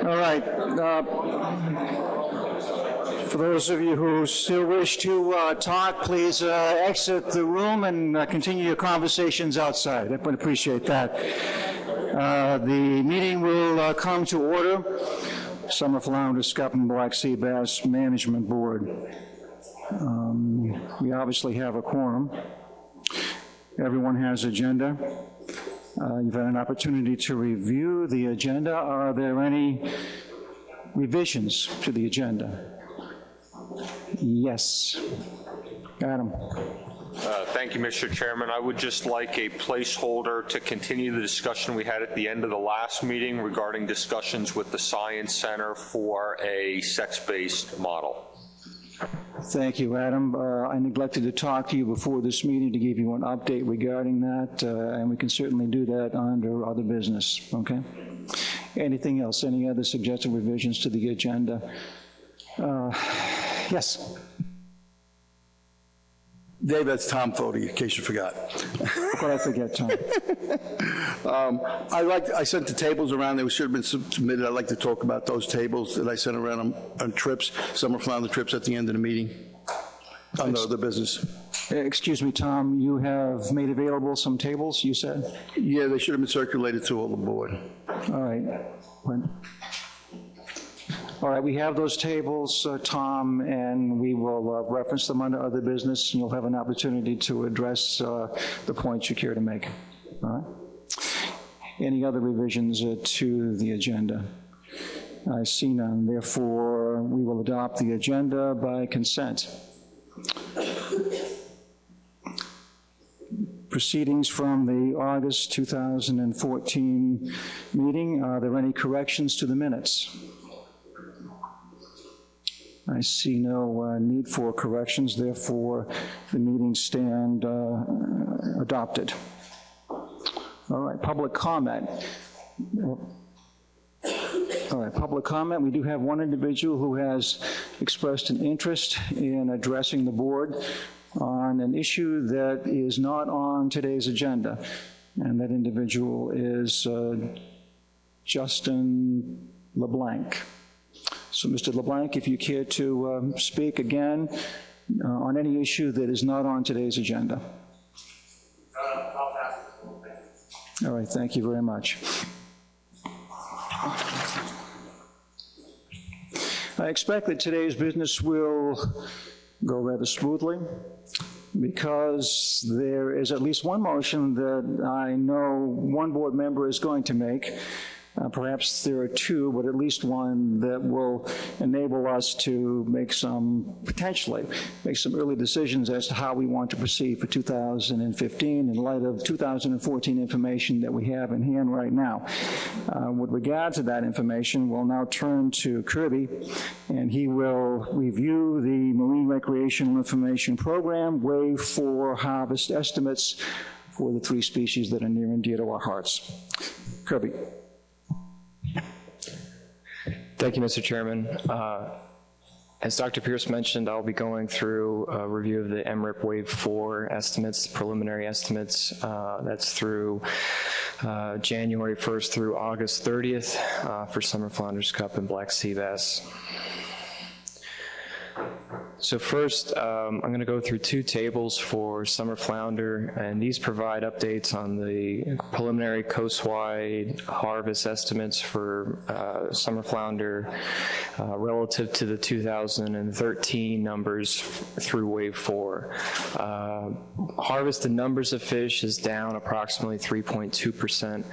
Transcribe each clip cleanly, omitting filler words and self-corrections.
All right. For those of you who still wish to talk, please exit the room and continue your conversations outside. I would appreciate that. The meeting will come to order. Summer Flounder, Scup, and Black Sea Bass Management Board. We obviously have a quorum. Everyone has agenda. You've had an opportunity to review the agenda. Are there any revisions to the agenda? Yes. Adam. Thank you, Mr. Chairman. I would just like a placeholder to continue the discussion we had at the end of the last meeting regarding discussions with the Science Center for a sex-based model. Thank you, Adam. I neglected to talk to you before this meeting to give you an update regarding that, and we can certainly do that under other business, okay? Anything else? Any other suggested revisions to the agenda? Yes. Dave, that's Tom Fody, in case you forgot. How could I forget, Tom? I sent the tables around. They should have been submitted. I'd like to talk about those tables that I sent around on trips, summer flounder trips at the end of the meeting, under other business. Excuse me, Tom, you have made available some tables, you said? Yeah, they should have been circulated to all the board. All right. All right, we have those tables, Tom, and we will reference them under other business, and you'll have an opportunity to address the points you care to make. All right? Any other revisions to the agenda? I see none. Therefore, we will adopt the agenda by consent. Proceedings from the August 2014 meeting. Are there any corrections to the minutes? I see no need for corrections, therefore the meetings stand adopted. All right, public comment. All right, public comment. We do have one individual who has expressed an interest in addressing the board on an issue that is not on today's agenda, and that individual is Justin LeBlanc. So, Mr. LeBlanc, if you care to speak again on any issue that is not on today's agenda. I'll pass it. All right, thank you very much. I expect that today's business will go rather smoothly because there is at least one motion that I know one board member is going to make. Perhaps there are two, but at least one that will enable us to potentially make some early decisions as to how we want to proceed for 2015 in light of 2014 information that we have in hand right now. With regard to that information, we'll now turn to Kirby, and he will review the Marine Recreational Information Program, Wave 4 harvest estimates for the three species that are near and dear to our hearts. Kirby. Thank you, Mr. Chairman. As Dr. Pierce mentioned, I'll be going through a review of the MRIP Wave 4 estimates, preliminary estimates. That's through January 1st through August 30th for summer flounder, scup, and black sea bass. So first, I'm going to go through two tables for summer flounder, and these provide updates on the preliminary coastwide harvest estimates for summer flounder relative to the 2013 numbers through Wave 4. Harvested numbers of fish is down approximately 3.2%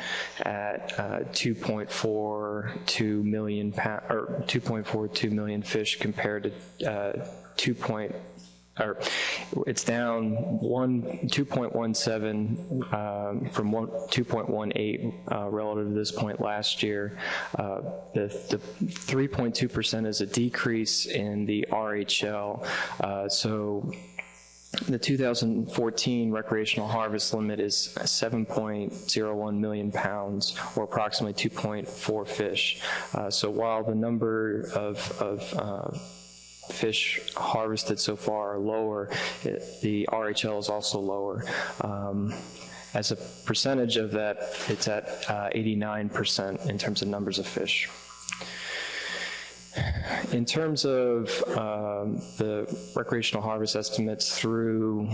at 2.42 million or 2.42 million fish compared to it's down 2.17 from 2.18 relative to this point last year. The 3.2% is a decrease in the RHL. So the 2014 recreational harvest limit is 7.01 million pounds, or approximately 2.4 fish. So while the number of fish harvested so far are lower, the RHL is also lower. As a percentage of that, it's at 89% in terms of numbers of fish. In terms of the recreational harvest estimates through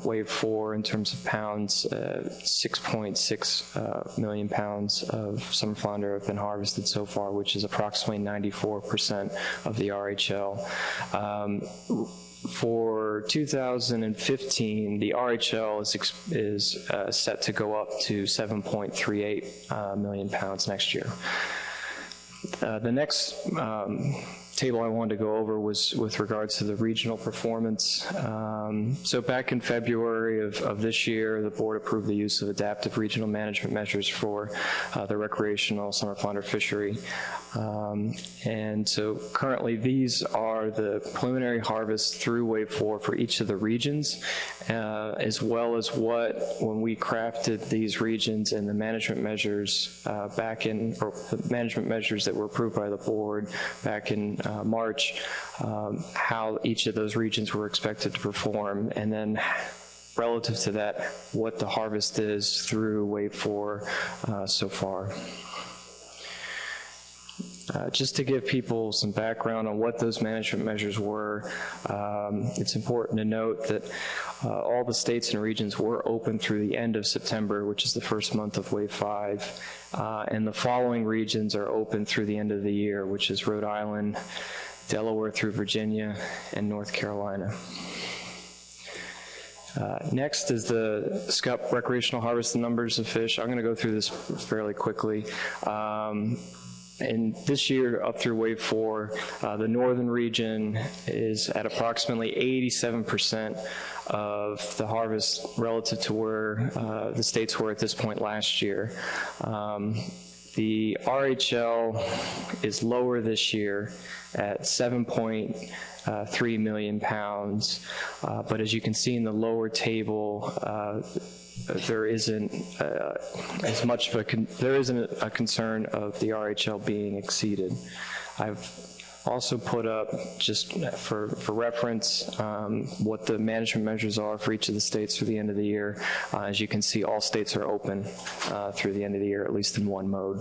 wave 4 in terms of pounds, 6.6 million pounds of summer flounder have been harvested so far, which is approximately 94% of the RHL. For 2015, the RHL is set to go up to 7.38 million pounds next year. The next table I wanted to go over was with regards to the regional performance. So back in February of this year, the board approved the use of adaptive regional management measures for the recreational summer flounder fishery. And so currently these are the preliminary harvest through wave 4 for each of the regions, as well as when we crafted these regions and the management measures the management measures that were approved by the board back in March, how each of those regions were expected to perform, and then relative to that, what the harvest is through wave 4 so far. Just to give people some background on what those management measures were, it's important to note that all the states and regions were open through the end of September, which is the first month of wave 5, and the following regions are open through the end of the year, which is Rhode Island, Delaware through Virginia, and North Carolina. Next is the Scup recreational harvest numbers of fish. I'm going to go through this fairly quickly. And this year, up through wave 4, the northern region is at approximately 87% of the harvest relative to where the states were at this point last year. The RHL is lower this year at 7.3 million pounds, but as you can see in the lower table, there isn't as much of there isn't a concern of the RHL being exceeded. I've also put up, just for reference, what the management measures are for each of the states through the end of the year. As you can see, all states are open through the end of the year, at least in one mode.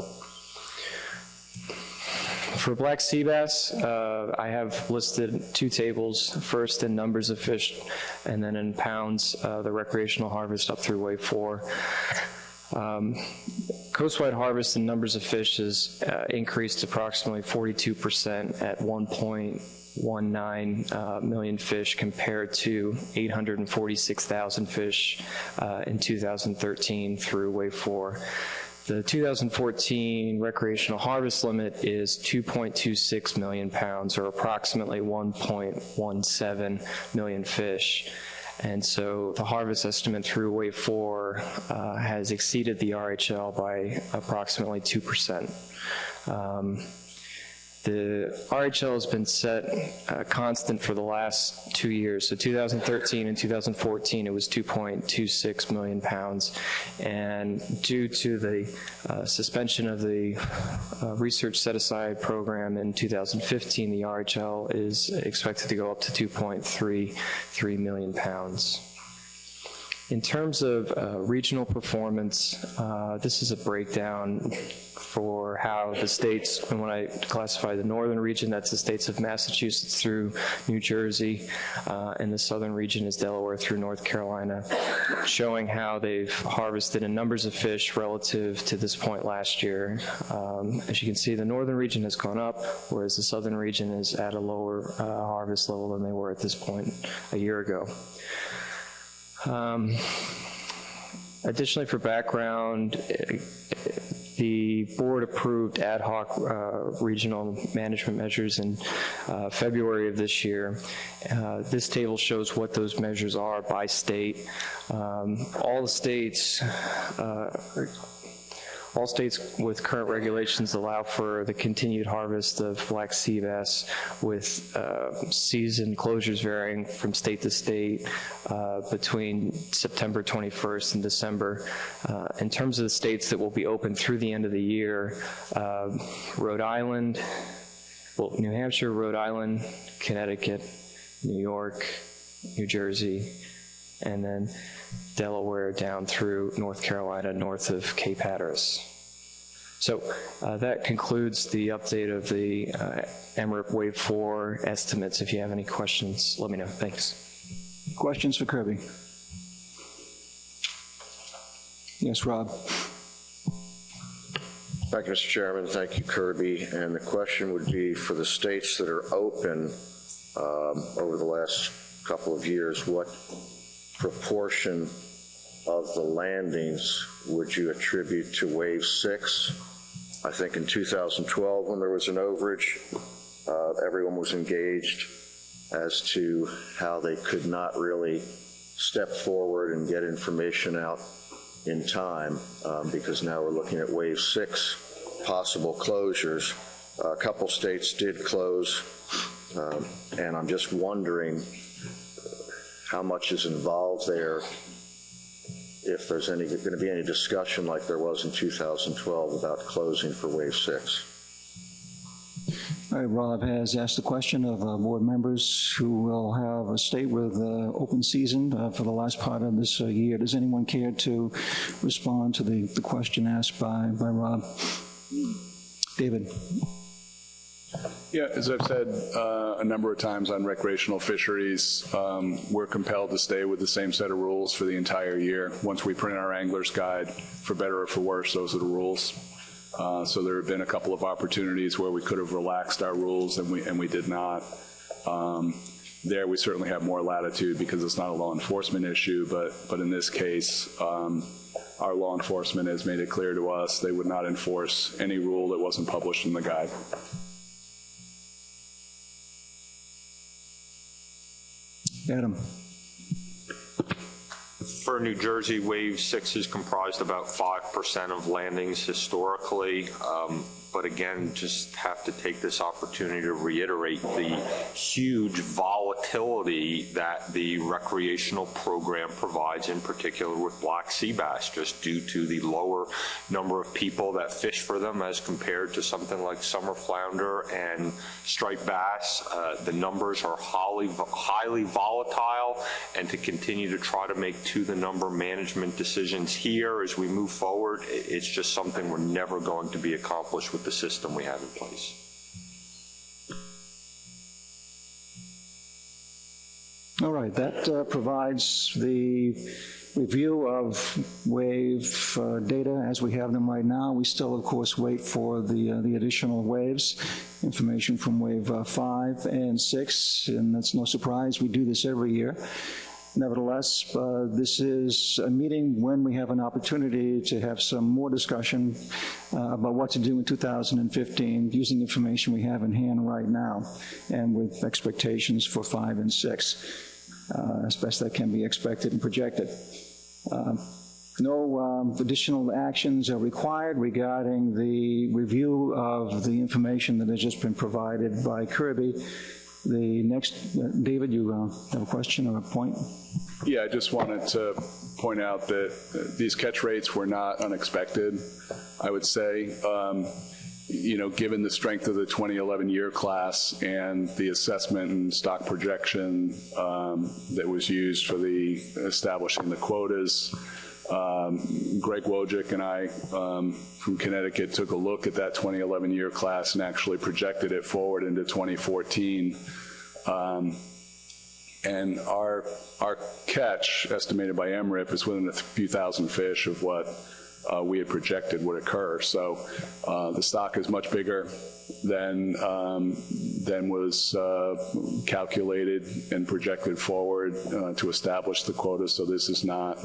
For black sea bass, I have listed 2 tables, first in numbers of fish and then in pounds, the recreational harvest up through wave 4. Coastwide harvest in numbers of fish has increased approximately 42% at 1.19 million fish compared to 846,000 fish in 2013 through wave 4. The 2014 recreational harvest limit is 2.26 million pounds, or approximately 1.17 million fish. And so the harvest estimate through wave 4 has exceeded the RHL by approximately 2%. The RHL has been set constant for the last 2 years. So 2013 and 2014, it was 2.26 million pounds. And due to the suspension of the research set-aside program in 2015, the RHL is expected to go up to 2.33 million pounds. In terms of regional performance, this is a breakdown for how the states, and when I classify the northern region, that's the states of Massachusetts through New Jersey, and the southern region is Delaware through North Carolina, showing how they've harvested in numbers of fish relative to this point last year. As you can see, the northern region has gone up, whereas the southern region is at a lower harvest level than they were at this point a year ago. Additionally, for background, the board approved ad hoc regional management measures in February of this year. This table shows what those measures are by state. All states with current regulations allow for the continued harvest of black sea bass, with season closures varying from state to state between September 21st and December. In terms of the states that will be open through the end of the year, Rhode Island, New Hampshire, Rhode Island, Connecticut, New York, New Jersey, and then Delaware down through North Carolina north of Cape Hatteras. So that concludes the update of the MRIP Wave 4 estimates. If you have any questions, let me know. Thanks. Questions for Kirby? Yes, Rob. Thank you, Mr. Chairman. Thank you, Kirby. And the question would be for the states that are open over the last couple of years, what proportion of the landings would you attribute to Wave 6? I think in 2012, when there was an overage, everyone was engaged as to how they could not really step forward and get information out in time, because now we're looking at Wave 6 possible closures. A couple states did close, and I'm just wondering how much is involved there, if there's going to be any discussion like there was in 2012 about closing for Wave 6. All right, Rob has asked a question of board members who will have a state with open season for the last part of this year. Does anyone care to respond to the question asked by Rob? David. Yeah, as I've said a number of times on recreational fisheries, we're compelled to stay with the same set of rules for the entire year. Once we print our angler's guide, for better or for worse, those are the rules. So there have been a couple of opportunities where we could have relaxed our rules, and we did not. There we certainly have more latitude because it's not a law enforcement issue, but in this case, our law enforcement has made it clear to us they would not enforce any rule that wasn't published in the guide. Adam. For New Jersey, Wave 6 is comprised about 5% of landings historically. But again, just have to take this opportunity to reiterate the huge volatility that the recreational program provides, in particular with black sea bass, just due to the lower number of people that fish for them as compared to something like summer flounder and striped bass. The numbers are highly volatile, and to continue to try to make to-the-number management decisions here as we move forward, it's just something we're never going to be accomplished with the system we have in place. All right, that provides the review of wave data as we have them right now. We still, of course, wait for the additional waves, information from wave 5 and 6, and that's no surprise. We do this every year. Nevertheless, this is a meeting when we have an opportunity to have some more discussion about what to do in 2015 using information we have in hand right now and with expectations for 5 and 6, as best that can be expected and projected. No additional actions are required regarding the review of the information that has just been provided by Kirby. The next, David, you have a question or a point? Yeah, I just wanted to point out that these catch rates were not unexpected, I would say. You know, given the strength of the 2011 year class and the assessment and stock projection that was used for the establishing the quotas, Greg Wojcik and I from Connecticut took a look at that 2011 year class and actually projected it forward into 2014. And our catch, estimated by MRIP, is within a few thousand fish of what we had projected would occur. So the stock is much bigger than was calculated and projected forward to establish the quota. So this is not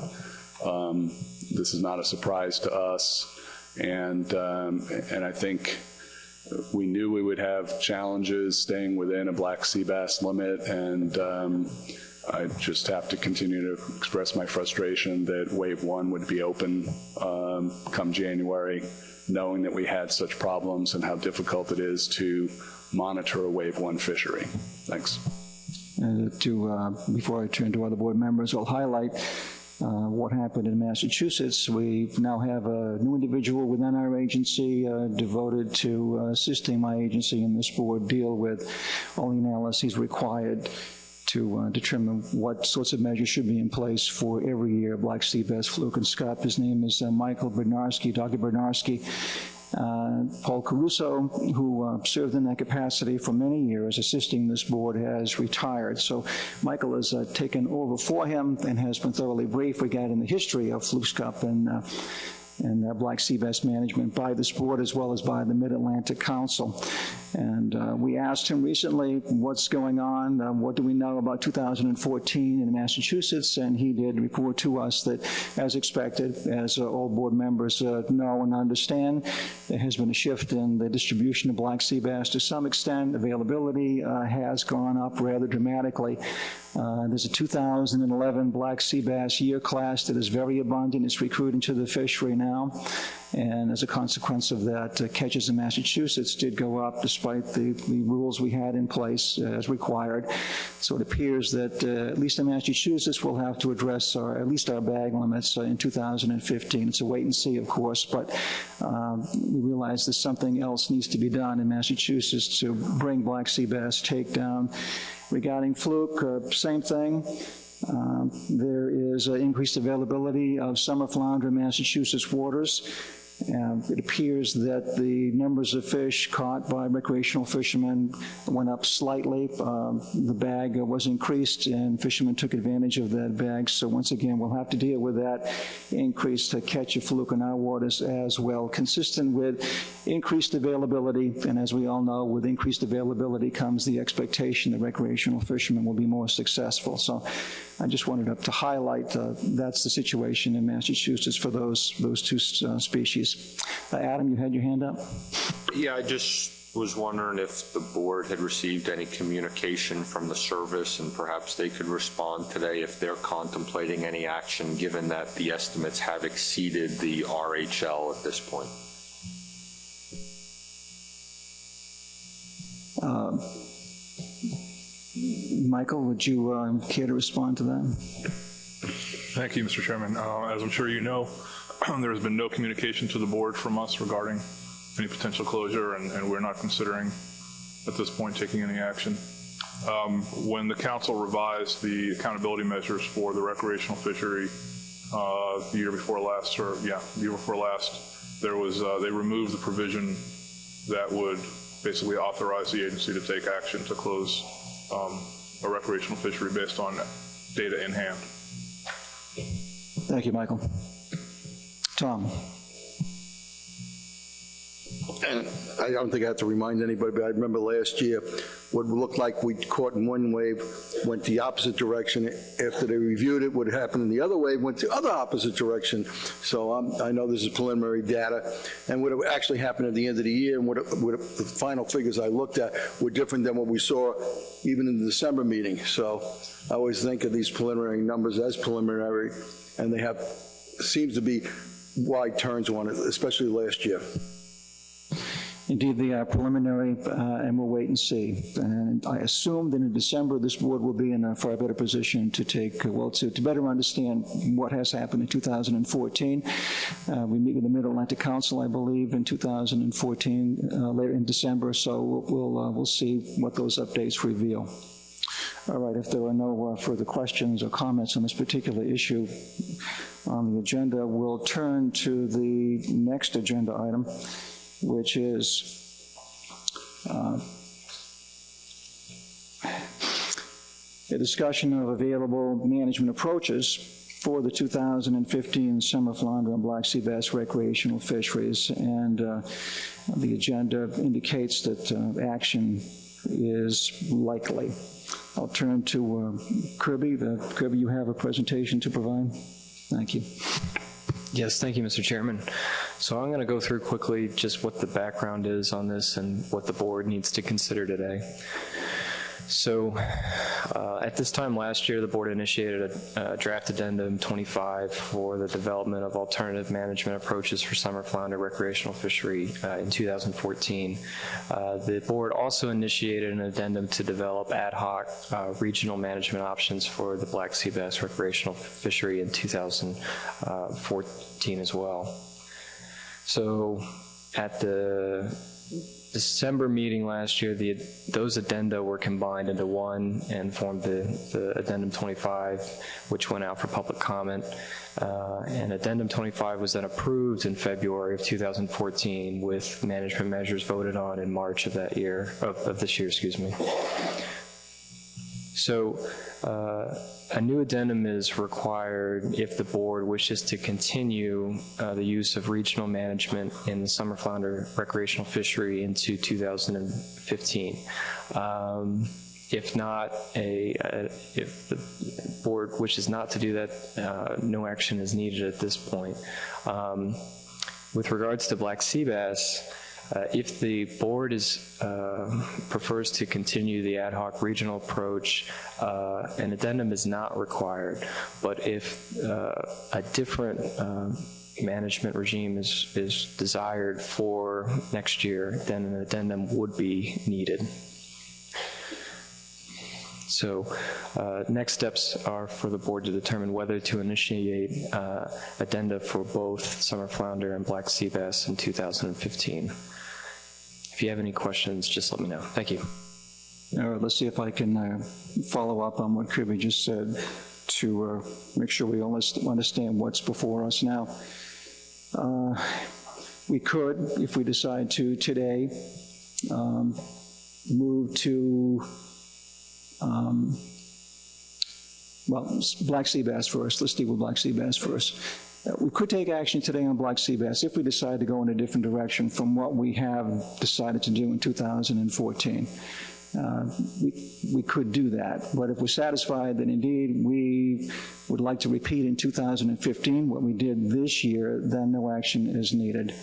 a surprise to us, and I think we knew we would have challenges staying within a black sea bass limit, and I just have to continue to express my frustration that Wave 1 would be open come January, knowing that we had such problems and how difficult it is to monitor a Wave 1 fishery. Thanks. Before I turn to other board members, I'll highlight what happened in Massachusetts. We now have a new individual within our agency devoted to assisting my agency and this board deal with all the analyses required to determine what sorts of measures should be in place for every year black sea bass, fluke, and scup. His name is Michael Bednarski, Dr. Bednarski. Paul Caruso, who served in that capacity for many years, assisting this board, has retired. So Michael has taken over for him and has been thoroughly briefed regarding the history of Scup and black sea bass management by this board as well as by the Mid-Atlantic Council. And we asked him recently what's going on, what do we know about 2014 in Massachusetts, and he did report to us that, as expected, as all board members know and understand, there has been a shift in the distribution of black sea bass to some extent. Availability has gone up rather dramatically. There's a 2011 black sea bass year class that is very abundant. It's recruiting to the fishery now. And as a consequence of that, catches in Massachusetts did go up despite the rules we had in place as required. So it appears that at least in Massachusetts, we'll have to address at least our bag limits in 2015. It's a wait and see, of course, but we realize that something else needs to be done in Massachusetts to bring black sea bass take down. Regarding fluke, same thing. There is increased availability of summer flounder in Massachusetts waters. It appears that the numbers of fish caught by recreational fishermen went up slightly. The bag was increased, and fishermen took advantage of that bag. So once again, we'll have to deal with that increased catch of fluke in our waters as well, consistent with increased availability. And as we all know, with increased availability comes the expectation that recreational fishermen will be more successful. So I just wanted to highlight that's the situation in Massachusetts for those two species. Adam, you had your hand up? Yeah, I just was wondering if the board had received any communication from the service, and perhaps they could respond today if they're contemplating any action, given that the estimates have exceeded the RHL at this point. Michael, would you care to respond to that? Thank you, Mr. Chairman. As I'm sure you know, there has been no communication to the board from us regarding any potential closure, and we're not considering at this point taking any action. When the council revised the accountability measures for the recreational fishery the year before last, there was they removed the provision that would basically authorize the agency to take action to close a recreational fishery based on data in hand. Thank you, Michael. Tom. And I don't think I have to remind anybody, but I remember last year what looked like we caught in one wave went the opposite direction. After they reviewed it, what happened in the other wave went the other opposite direction. So I know this is preliminary data, and what actually happened at the end of the year and what the final figures I looked at were different than what we saw even in the December meeting. So I always think of these preliminary numbers as preliminary, and they have seems to be wide turns on it, especially last year. Indeed, they are preliminary, and we'll wait and see. And I assume that in December, this board will be in a far better position to take, to better understand what has happened in 2014. We meet with the Mid-Atlantic Council, I believe, in 2014, later in December, so we'll see what those updates reveal. All right, if there are no further questions or comments on this particular issue on the agenda, we'll turn to the next agenda item, which is a discussion of available management approaches for the 2015 summer flounder and black sea bass recreational fisheries. And the agenda indicates that action is likely. I'll turn to Kirby. Kirby, you have a presentation to provide? Thank you. Yes, thank you, Mr. Chairman. So I'm going to go through quickly just what the background is on this and what the board needs to consider today. So at this time last year, the board initiated a draft addendum 25 for the development of alternative management approaches for summer flounder recreational fishery in 2014. The board also initiated an addendum to develop ad hoc regional management options for the black sea bass recreational fishery in 2014 as well. So at the December meeting last year, those addenda were combined into one and formed the Addendum 25, which went out for public comment. And Addendum 25 was then approved in February of 2014 with management measures voted on in March of that year, of this year, excuse me. So a new addendum is required if the board wishes to continue the use of regional management in the summer flounder recreational fishery into 2015. If not, if the board wishes not to do that, no action is needed at this point. With regards to black sea bass, if the board prefers to continue the ad hoc regional approach, an addendum is not required. But if a different management regime is desired for next year, then an addendum would be needed. So next steps are for the board to determine whether to initiate addenda for both summer flounder and black sea bass in 2015. If you have any questions, just let me know. Thank you. All right, let's see if I can follow up on what Kirby just said to make sure we all understand what's before us now. We could, if we decide to today, move to well, black sea bass first. Let's deal with black sea bass first. We could take action today on black sea bass if we decide to go in a different direction from what we have decided to do in 2014. We could do that, but if we're satisfied that indeed we would like to repeat in 2015 what we did this year, then no action is needed.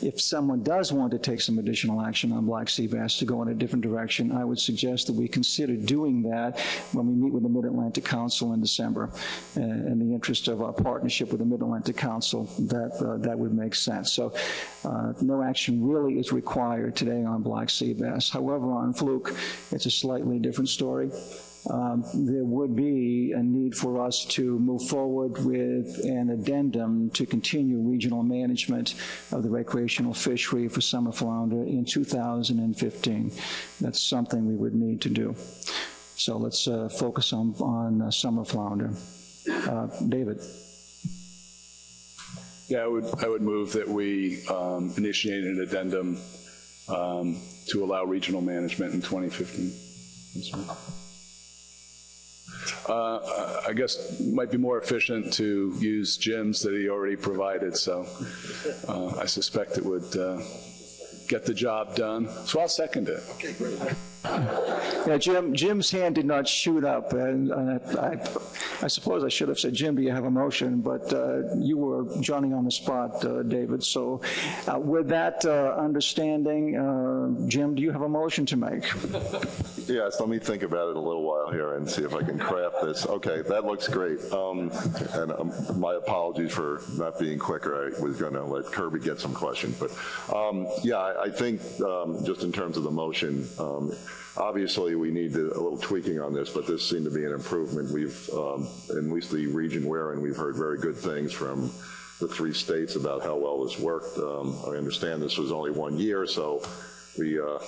If someone does want to take some additional action on black sea bass to go in a different direction, I would suggest that we consider doing that when we meet with the Mid-Atlantic Council in December. In the interest of our partnership with the Mid-Atlantic Council, that would make sense. So no action really is required today on black sea bass. However, on fluke, it's a slightly different story. There would be a need for us to move forward with an addendum to continue regional management of the recreational fishery for summer flounder in 2015. That's something we would need to do. So let's focus on summer flounder. David. Yeah, I would move that we initiate an addendum to allow regional management in 2015. That's right. I guess it might be more efficient to use Jim's that he already provided, so I suspect it would get the job done. So I'll second it. Okay, great. Yeah, Jim's hand did not shoot up, and I suppose I should have said, Jim, do you have a motion? But you were Johnny on the spot, David. So with that understanding, Jim, do you have a motion to make? Yes, let me think about it a little while here and see if I can craft this. Okay, that looks great. And my apologies for not being quicker. I was going to let Kirby get some questions. But yeah, I think just in terms of the motion, obviously we need a little tweaking on this, but this seemed to be an improvement. We've, at least the region we're in, we've heard very good things from the 3 states about how well this worked. I understand this was only 1 year, so we, you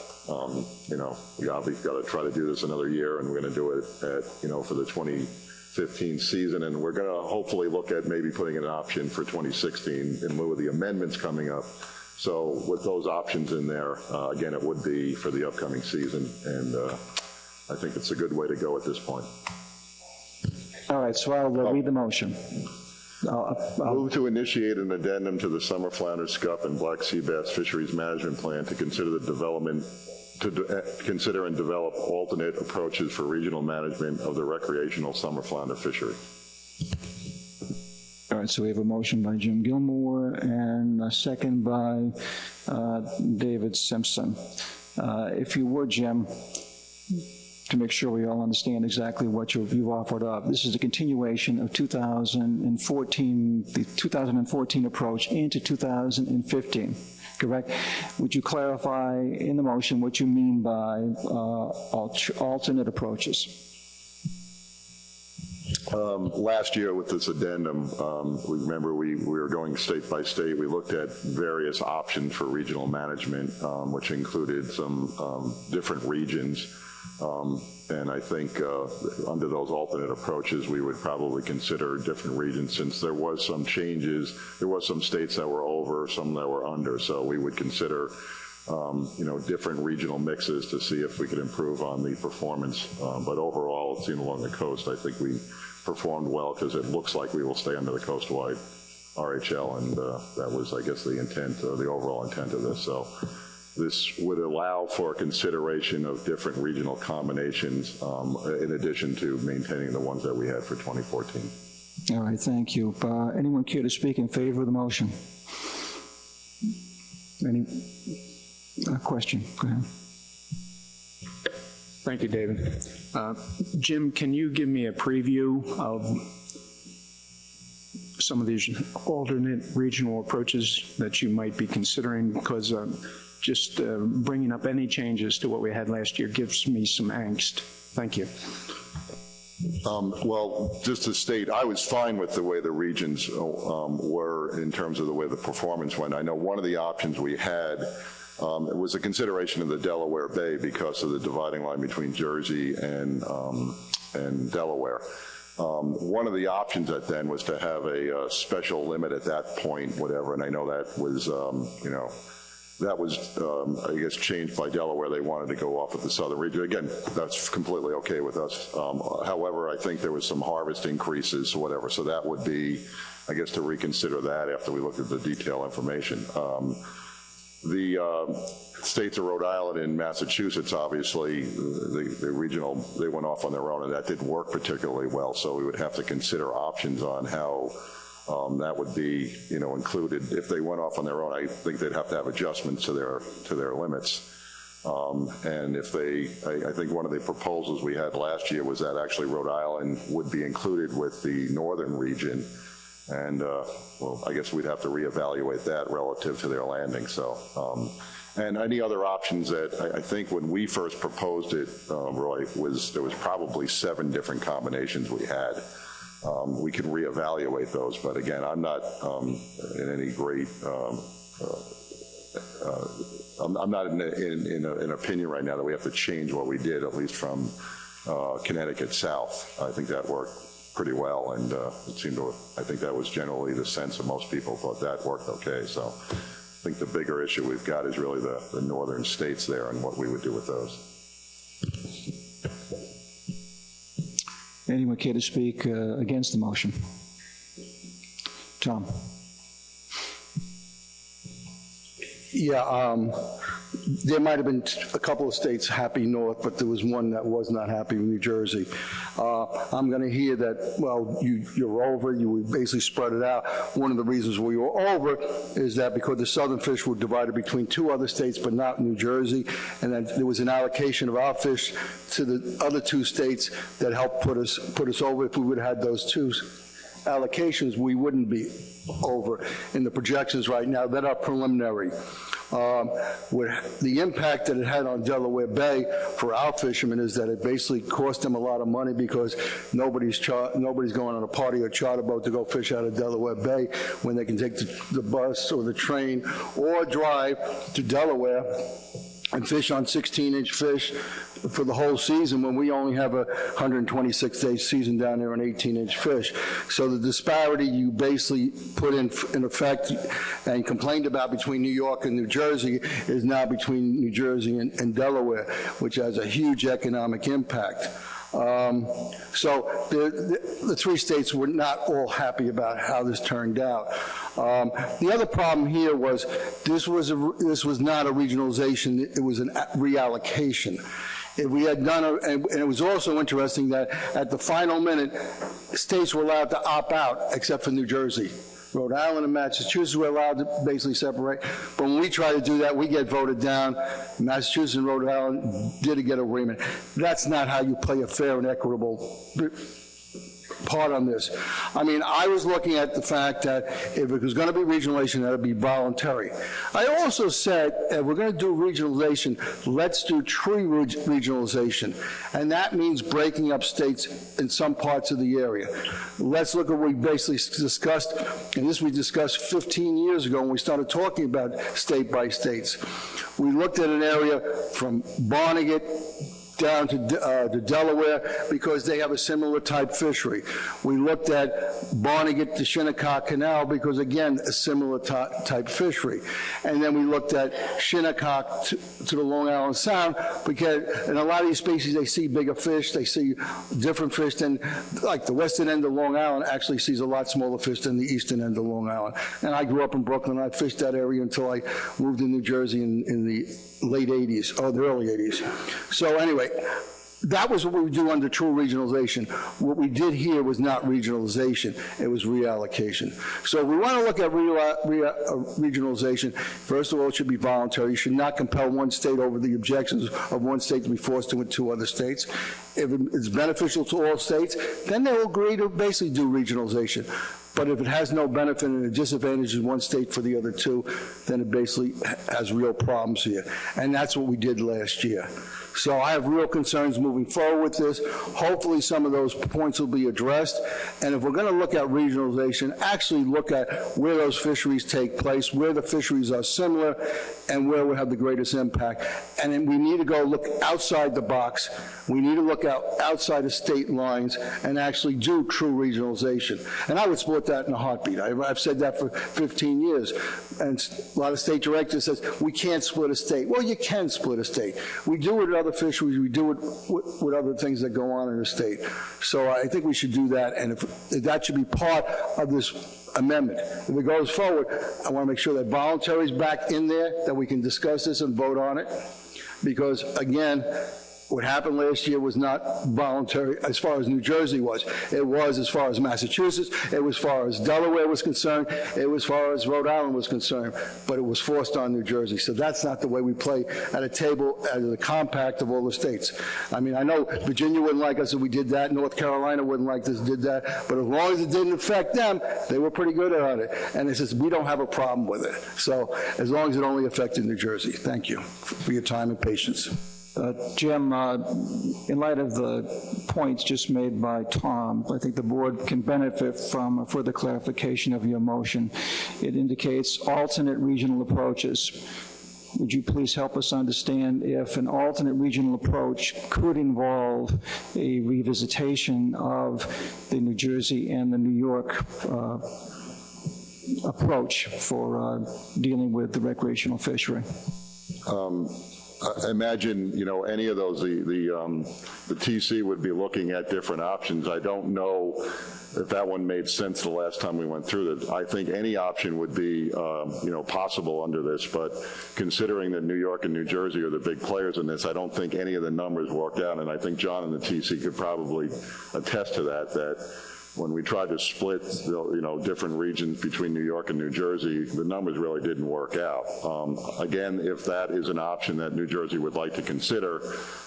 know, we obviously got to try to do this another year, and we're going to do it at, you know, for the 2015 season, and we're going to hopefully look at maybe putting an option for 2016 in lieu of the amendments coming up. So with those options in there, again, it would be for the upcoming season, and I think it's a good way to go at this point. All right, so I'll read the motion. Move to initiate an addendum to the summer flounder, scup, and black sea bass fisheries management plan to consider the development, consider and develop alternate approaches for regional management of the recreational summer flounder fishery. All right, so we have a motion by Jim Gilmore and a second by David Simpson. If you would, Jim, to make sure we all understand exactly what you've offered up. This is a continuation of 2014, the 2014 approach into 2015, correct? Would you clarify in the motion what you mean by alternate approaches? Last year with this addendum, remember we were going state by state. We looked at various options for regional management, which included some different regions. And I think under those alternate approaches, we would probably consider different regions, since there was some changes. There was some states that were over, some that were under. So we would consider different regional mixes to see if we could improve on the performance. But overall, it seemed along the coast, I think we performed well, because it looks like we will stay under the coastwide RHL, and that was, I guess, the intent, the overall intent of this. So this would allow for consideration of different regional combinations in addition to maintaining the ones that we had for 2014. All right, thank you. Anyone care to speak in favor of the motion? Any question? Go ahead. Thank you, David. Jim, can you give me a preview of some of these alternate regional approaches that you might be considering? Because just bringing up any changes to what we had last year gives me some angst. Thank you. Well, just to state, I was fine with the way the regions were in terms of the way the performance went. I know one of the options we had it was a consideration of the Delaware Bay because of the dividing line between Jersey and Delaware. One of the options that then was to have a special limit at that point, whatever, and I know that was, that was, I guess, changed by Delaware. They wanted to go off with the southern region. Again, that's completely okay with us. However, I think there was some harvest increases or whatever, so that would be, I guess, to reconsider that after we looked at the detailed information. The states of Rhode Island and Massachusetts, obviously, the regional, they went off on their own, and that didn't work particularly well, so we would have to consider options on how that would be, included. If they went off on their own, I think they'd have to have adjustments to their limits. And if I think one of the proposals we had last year was that actually Rhode Island would be included with the northern region. And, well, I guess we'd have to reevaluate that relative to their landing. So, and any other options that I think when we first proposed it, Roy, there was probably 7 different combinations we had. We can reevaluate those, but again, I'm not in any great. I'm not in an opinion right now that we have to change what we did, at least from Connecticut south. I think that worked pretty well, and it seemed to. I think that was generally the sense of most people thought that worked okay. So I think the bigger issue we've got is really the northern states there and what we would do with those. Anyone care to speak against the motion? Tom. Yeah, there might have been a couple of states happy north, but there was one that was not happy, New Jersey. I'm going to hear that, well, you're over, you basically spread it out. One of the reasons we were over is that because the southern fish were divided between 2 other states, but not New Jersey, and then there was an allocation of our fish to the other 2 states that helped put us over. If we would have had those 2 allocations, we wouldn't be over in the projections right now that are preliminary. The impact that it had on Delaware Bay for our fishermen is that it basically cost them a lot of money because nobody's going on a party or charter boat to go fish out of Delaware Bay when they can take the bus or the train or drive to Delaware and fish on 16-inch fish for the whole season when we only have a 126-day season down there on 18-inch fish. So the disparity you basically put in effect and complained about between New York and New Jersey is now between New Jersey and Delaware, which has a huge economic impact. So the 3 states were not all happy about how this turned out. The other problem here was this was not a regionalization, it was a reallocation. If we had done and it was also interesting that at the final minute, states were allowed to opt out except for New Jersey. Rhode Island and Massachusetts were allowed to basically separate. But when we try to do that, we get voted down. Massachusetts and Rhode Island did get agreement. That's not how you play a fair and equitable part on this. I mean, I was looking at the fact that if it was going to be regionalization, that would be voluntary. I also said, if we're going to do regionalization, let's do true regionalization. And that means breaking up states in some parts of the area. Let's look at what we basically discussed, and this we discussed 15 years ago when we started talking about state by states. We looked at an area from Barnegat down to Delaware because they have a similar type fishery. We looked at Barnegat to Shinnecock Canal because, again, a similar type fishery. And then we looked at Shinnecock to the Long Island Sound because in a lot of these species they see bigger fish, they see different fish than, like the western end of Long Island actually sees a lot smaller fish than the eastern end of Long Island. And I grew up in Brooklyn, I fished that area until I moved to New Jersey in the late 80s, or the early 80s. So anyway, that was what we would do under true regionalization. What we did here was not regionalization, it was reallocation. So if we want to look at regionalization, first of all, it should be voluntary. You should not compel one state over the objections of one state to be forced to with two other states. If it's beneficial to all states, then they'll agree to basically do regionalization. But if it has no benefit and it disadvantages one state for the other two, then it basically has real problems here. And that's what we did last year. So I have real concerns moving forward with this. Hopefully some of those points will be addressed. And if we're going to look at regionalization, actually look at where those fisheries take place, where the fisheries are similar, and where we have the greatest impact. And then we need to go look outside the box. We need to look outside of state lines and actually do true regionalization. And I would support that in a heartbeat. I've said that for 15 years. And a lot of state directors says, we can't split a state. Well, you can split a state. We do it with other fisheries. We do it with other things that go on in the state. So I think we should do that. And if that should be part of this amendment. If it goes forward, I want to make sure that voluntary is back in there, that we can discuss this and vote on it. Because, again, what happened last year was not voluntary as far as New Jersey was. It was as far as Massachusetts. It was as far as Delaware was concerned. It was as far as Rhode Island was concerned. But it was forced on New Jersey. So that's not the way we play at a table at the compact of all the states. I mean, I know Virginia wouldn't like us if we did that. North Carolina wouldn't like us if we did that. But as long as it didn't affect them, they were pretty good at it. And it says we don't have a problem with it. So as long as it only affected New Jersey. Thank you for your time and patience. Jim, in light of the points just made by Tom, I think the board can benefit from a further clarification of your motion. It indicates alternate regional approaches. Would you please help us understand if an alternate regional approach could involve a revisitation of the New Jersey and the New York approach for dealing with the recreational fishery? Imagine, any of those, the TC would be looking at different options. I don't know if that one made sense the last time we went through it. I think any option would be, possible under this, but considering that New York and New Jersey are the big players in this, I don't think any of the numbers worked out, and I think John and the TC could probably attest to that when we tried to split, different regions between New York and New Jersey, the numbers really didn't work out. Again, if that is an option that New Jersey would like to consider,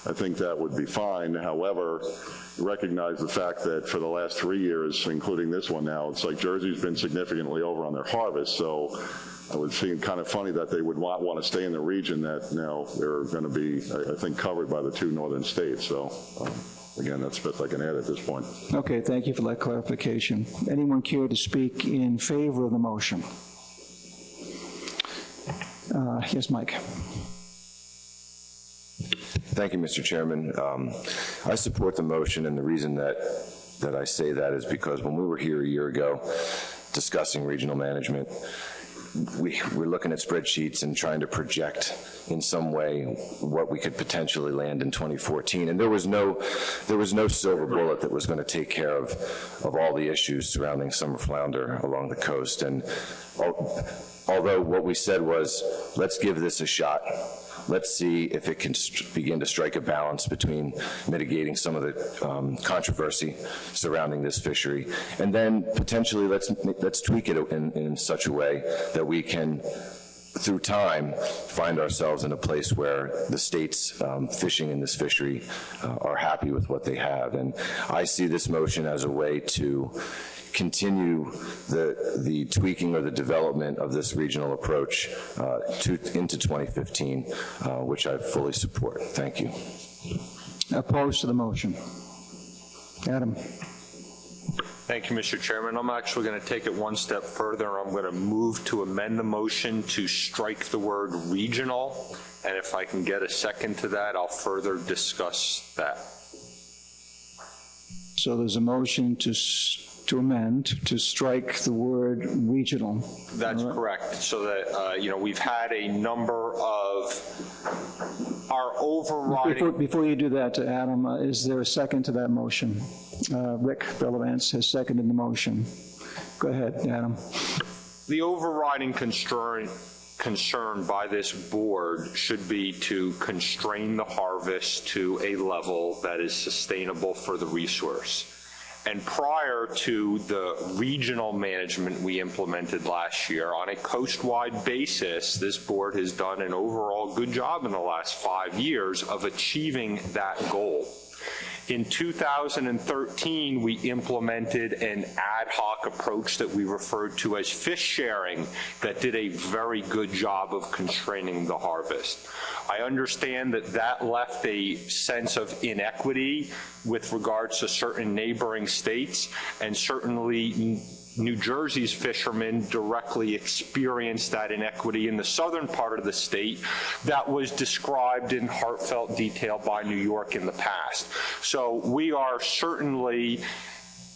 I think that would be fine. However, recognize the fact that for the last 3 years, including this one now, it's like Jersey's been significantly over on their harvest, so I would seem kind of funny that they would not want to stay in the region that now they're going to be, I think, covered by the two northern states. So. Again, that's the best I can add at this point. Okay, thank you for that clarification. Anyone care to speak in favor of the motion? Yes, Mike. Thank you, Mr. Chairman. I support the motion, and the reason that I say that is because when we were here a year ago discussing regional management, we're looking at spreadsheets and trying to project in some way what we could potentially land in 2014. And there was no silver bullet that was going to take care of all the issues surrounding summer flounder along the coast. And although what we said was, let's give this a shot. Let's see if it can begin to strike a balance between mitigating some of the controversy surrounding this fishery, and then potentially let's tweak it in such a way that we can through time, find ourselves in a place where the states fishing in this fishery are happy with what they have. And I see this motion as a way to continue the tweaking or the development of this regional approach into 2015, which I fully support. Thank you. Opposed to the motion? Adam. Thank you, Mr. Chairman. I'm actually going to take it one step further. I'm going to move to amend the motion to strike the word regional, and if I can get a second to that, I'll further discuss that. So there's a motion to amend, to strike the word regional. That's correct. So that, we've had a number of our overriding... Before you do that, Adam, is there a second to that motion? Rick Bellavance has seconded the motion. Go ahead, Adam. The overriding concern by this board should be to constrain the harvest to a level that is sustainable for the resource. And prior to the regional management we implemented last year, on a coast-wide basis, this board has done an overall good job in the last 5 years of achieving that goal. In 2013, we implemented an ad hoc approach that we referred to as fish sharing that did a very good job of constraining the harvest. I understand that that left a sense of inequity with regards to certain neighboring states, and certainly New Jersey's fishermen directly experienced that inequity in the southern part of the state that was described in heartfelt detail by New York in the past. So we are certainly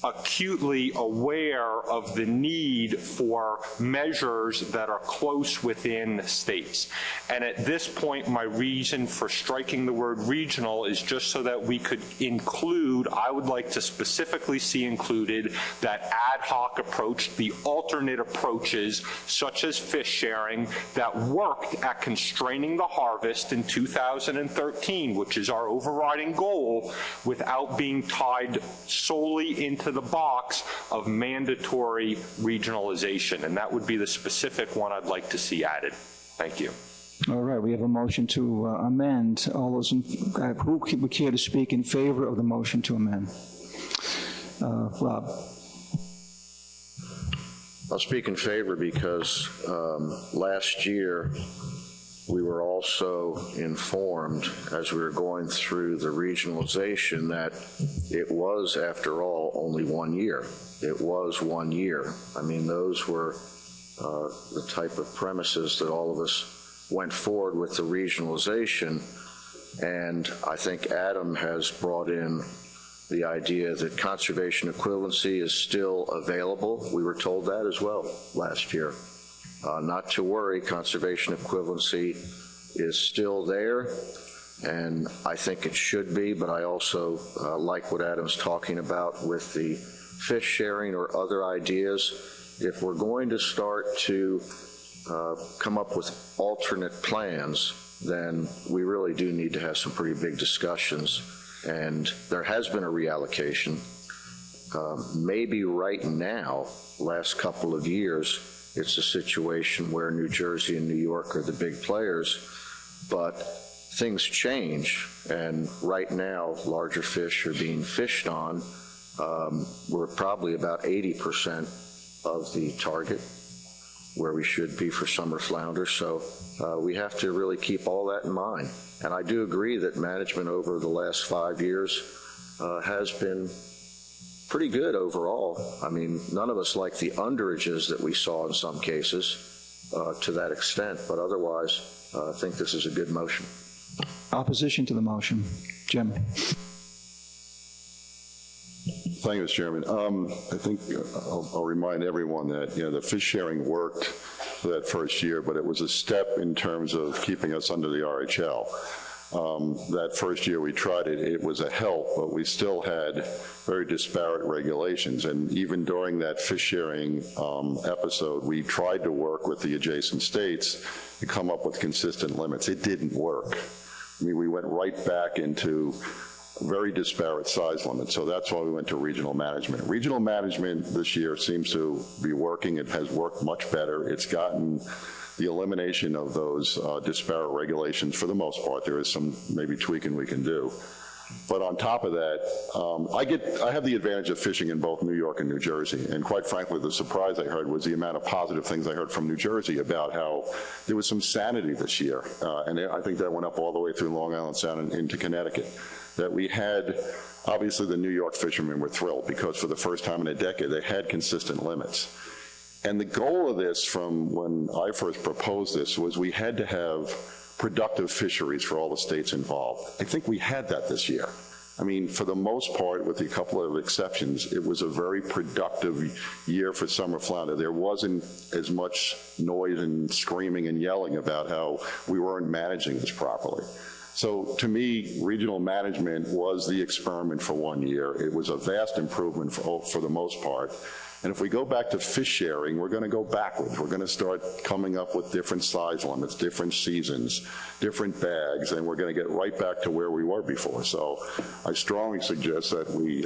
acutely aware of the need for measures that are close within states. And at this point, my reason for striking the word regional is just so that we could include, I would like to specifically see included, that ad hoc approach, the alternate approaches, such as fish sharing, that worked at constraining the harvest in 2013, which is our overriding goal, without being tied solely into the box of mandatory regionalization, and that would be the specific one I'd like to see added. Thank you. All right, we have a motion to amend. All those who would care to speak in favor of the motion to amend? Rob. I'll speak in favor because last year we were also informed as we were going through the regionalization that it was, after all, only 1 year. It was 1 year. I mean, those were the type of premises that all of us went forward with the regionalization, and I think Adam has brought in the idea that conservation equivalency is still available. We were told that as well last year. Not to worry, conservation equivalency is still there, and I think it should be, but I also like what Adam's talking about with the fish sharing or other ideas. If we're going to start to come up with alternate plans, then we really do need to have some pretty big discussions, and there has been a reallocation. Maybe right now, last couple of years, it's a situation where New Jersey and New York are the big players, but things change, and right now larger fish are being fished on. We're probably about 80% of the target where we should be for summer flounder, so we have to really keep all that in mind. And I do agree that management over the last 5 years has been pretty good overall. I mean, none of us like the underages that we saw in some cases to that extent, but otherwise, I think this is a good motion. Opposition to the motion. Jim. Thank you, Mr. Chairman. I think I'll remind everyone that, the fish sharing worked for that first year, but it was a step in terms of keeping us under the RHL. That first year we tried it, it was a help, but we still had very disparate regulations. And even during that fish sharing episode, we tried to work with the adjacent states to come up with consistent limits. It didn't work. I mean, we went right back into very disparate size limits. So that's why we went to regional management. Regional management this year seems to be working. It has worked much better. It's gotten the elimination of those disparate regulations for the most part. There is some maybe tweaking we can do. But on top of that, I have the advantage of fishing in both New York and New Jersey. And quite frankly, the surprise I heard was the amount of positive things I heard from New Jersey about how there was some sanity this year. And I think that went up all the way through Long Island Sound into Connecticut. That we had, obviously the New York fishermen were thrilled because for the first time in a decade, they had consistent limits. And the goal of this from when I first proposed this was we had to have productive fisheries for all the states involved. I think we had that this year. I mean, for the most part, with a couple of exceptions, it was a very productive year for summer flounder. There wasn't as much noise and screaming and yelling about how we weren't managing this properly. So to me, regional management was the experiment for 1 year. It was a vast improvement for the most part. And if we go back to fish sharing, we're going to go backwards. We're going to start coming up with different size limits, different seasons, different bags, and we're going to get right back to where we were before. So I strongly suggest that we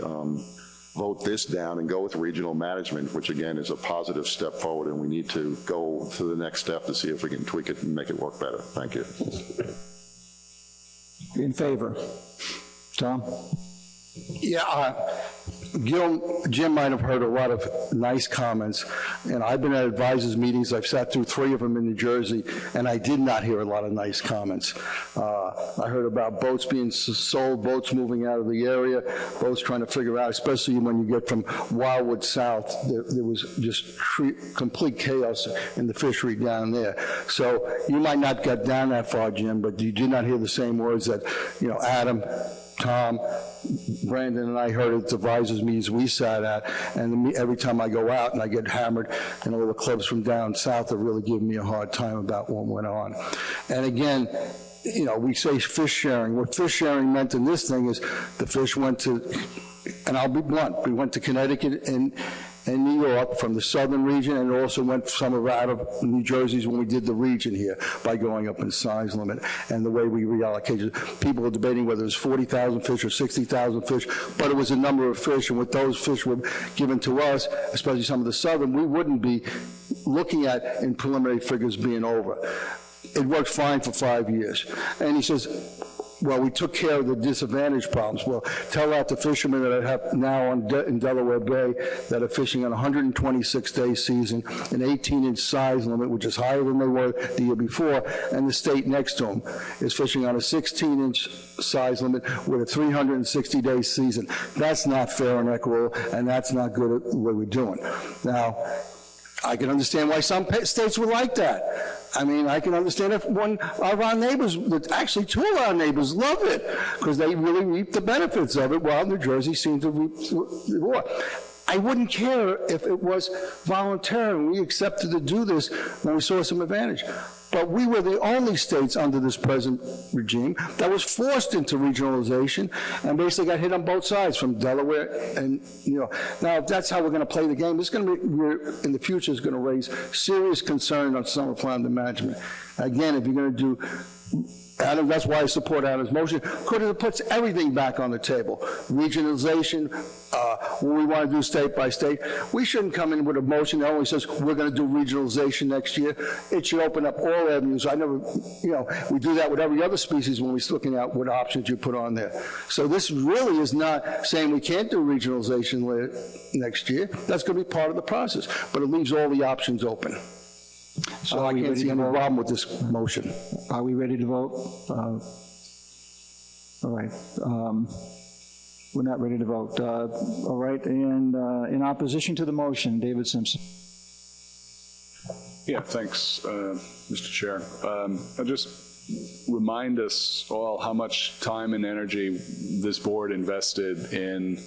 vote this down and go with regional management, which again is a positive step forward, and we need to go to the next step to see if we can tweak it and make it work better. Thank you. In favor? Tom? Yeah, Jim might have heard a lot of nice comments, and I've been at advisors meetings. I've sat through 3 of them in New Jersey, and I did not hear a lot of nice comments. I heard about boats being sold, boats moving out of the area, boats trying to figure out, especially when you get from Wildwood south, there was just complete chaos in the fishery down there. So you might not get down that far, Jim, but you did not hear the same words that, you know, Adam, Tom, Brandon, and I heard at the advisors meetings we sat at, and every time I go out and I get hammered, and all the clubs from down south are really giving me a hard time about what went on. And again, you know, we say fish sharing. What fish sharing meant in this thing is the fish went to, and I'll be blunt, we went to Connecticut and New York from the southern region, and it also went some out of New Jersey's when we did the region here by going up in size limit and the way we reallocated. People were debating whether it was 40,000 fish or 60,000 fish, but it was a number of fish, and with those fish were given to us, especially some of the southern, we wouldn't be looking at in preliminary figures being over. It worked fine for 5 years. And he says, well, we took care of the disadvantage problems. Well, tell that to fishermen that I have now in Delaware Bay that are fishing on a 126-day season, an 18-inch size limit, which is higher than they were the year before, and the state next to them is fishing on a 16-inch size limit with a 360-day season. That's not fair and equitable, and that's not good at the way we're doing. Now, I can understand why some states would like that. I mean, I can understand if one of our neighbors, actually 2 of our neighbors love it because they really reap the benefits of it while New Jersey seems to reap the war. I wouldn't care if it was voluntary and we accepted to do this when we saw some advantage. But we were the only states under this present regime that was forced into regionalization and basically got hit on both sides from Delaware and New York. Now, if that's how we're going to play the game, it's going to be, in the future, is going to raise serious concern on summer flounder management. Again, if you're going to do, Adam, that's why I support Adam's motion, because it puts everything back on the table. Regionalization, when we want to do state by state, we shouldn't come in with a motion that only says we're going to do regionalization next year. It should open up all avenues. I never, you know, we do that with every other species when we're looking at what options you put on there. So this really is not saying we can't do regionalization next year. That's going to be part of the process, but it leaves all the options open. So I can't see any problem with this motion. Are we ready to vote? All right. We're not ready to vote. All right. And in opposition to the motion, David Simpson. Yeah, thanks, Mr. Chair. I'll just remind us all how much time and energy this board invested in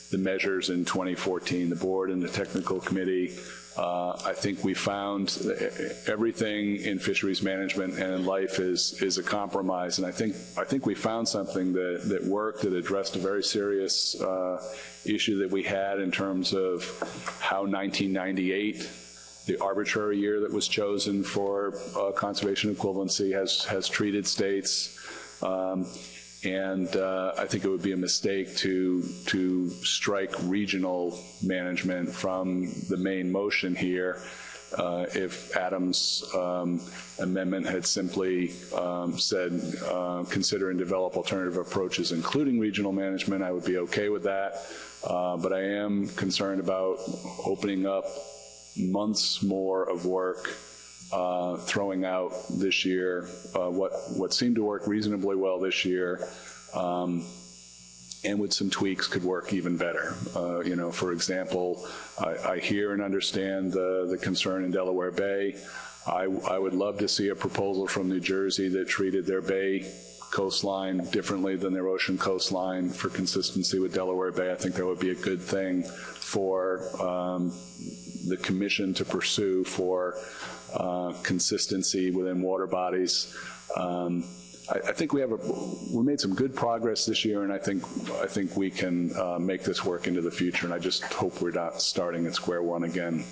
the measures in 2014, the board and the technical committee. I think we found everything in fisheries management and in life is a compromise, and I think we found something that worked, that addressed a very serious issue that we had in terms of how 1998, the arbitrary year that was chosen for conservation equivalency, has treated states. And I think it would be a mistake to strike regional management from the main motion here if Adam's amendment had simply said consider and develop alternative approaches, including regional management. I would be okay with that. But I am concerned about opening up months more of work, throwing out this year what seemed to work reasonably well this year, and with some tweaks could work even better. You know, for example, I hear and understand the concern in Delaware Bay. I would love to see a proposal from New Jersey that treated their bay coastline differently than their ocean coastline for consistency with Delaware Bay. I think that would be a good thing for the commission to pursue for consistency within water bodies. I think we made some good progress this year, and I think we can make this work into the future. And I just hope we're not starting at square one again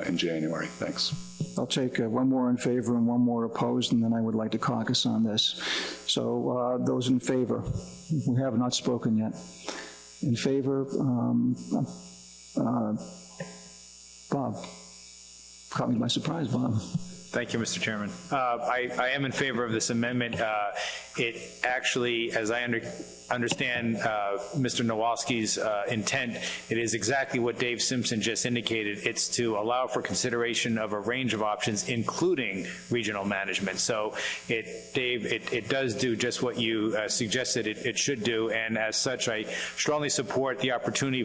in January. Thanks. I'll take one more in favor and one more opposed, and then I would like to caucus on this. So those in favor, we have not spoken yet. In favor, Bob. Caught me by surprise, Bob. Thank you, Mr. Chairman. I am in favor of this amendment. It actually, as I understand Mr. Nowalski's intent, it is exactly what Dave Simpson just indicated. It's to allow for consideration of a range of options, including regional management. So, Dave, it does do just what you suggested it should do, and as such, I strongly support the opportunity,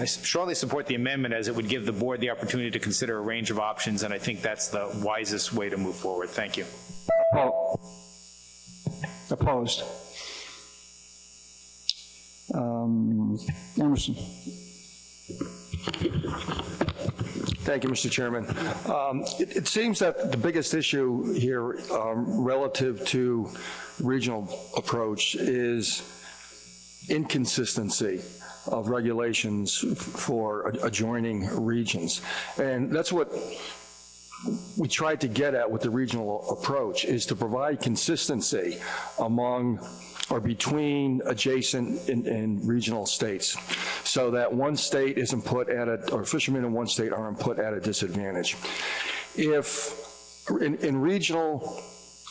I strongly support the amendment as it would give the board the opportunity to consider a range of options, and I think that's the wisest way to move forward. Thank you. Opposed. Emerson. Thank you, Mr. Chairman. It seems that the biggest issue here relative to regional approach is inconsistency of regulations for adjoining regions. And that's what we tried to get at with the regional approach, is to provide consistency among or between adjacent and regional states, so that one state isn't put at or fishermen in one state aren't put at a disadvantage. If in regional,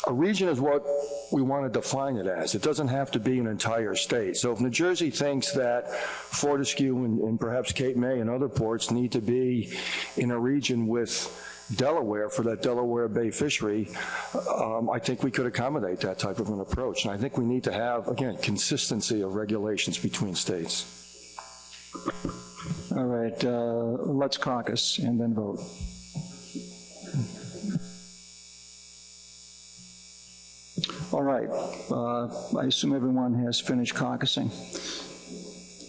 a region is what we want to define it as. It doesn't have to be an entire state. So if New Jersey thinks that Fortescue and perhaps Cape May and other ports need to be in a region with Delaware for that Delaware Bay fishery, I think we could accommodate that type of an approach. And I think we need to have, again, consistency of regulations between states. All right, let's caucus and then vote. All right, I assume everyone has finished caucusing.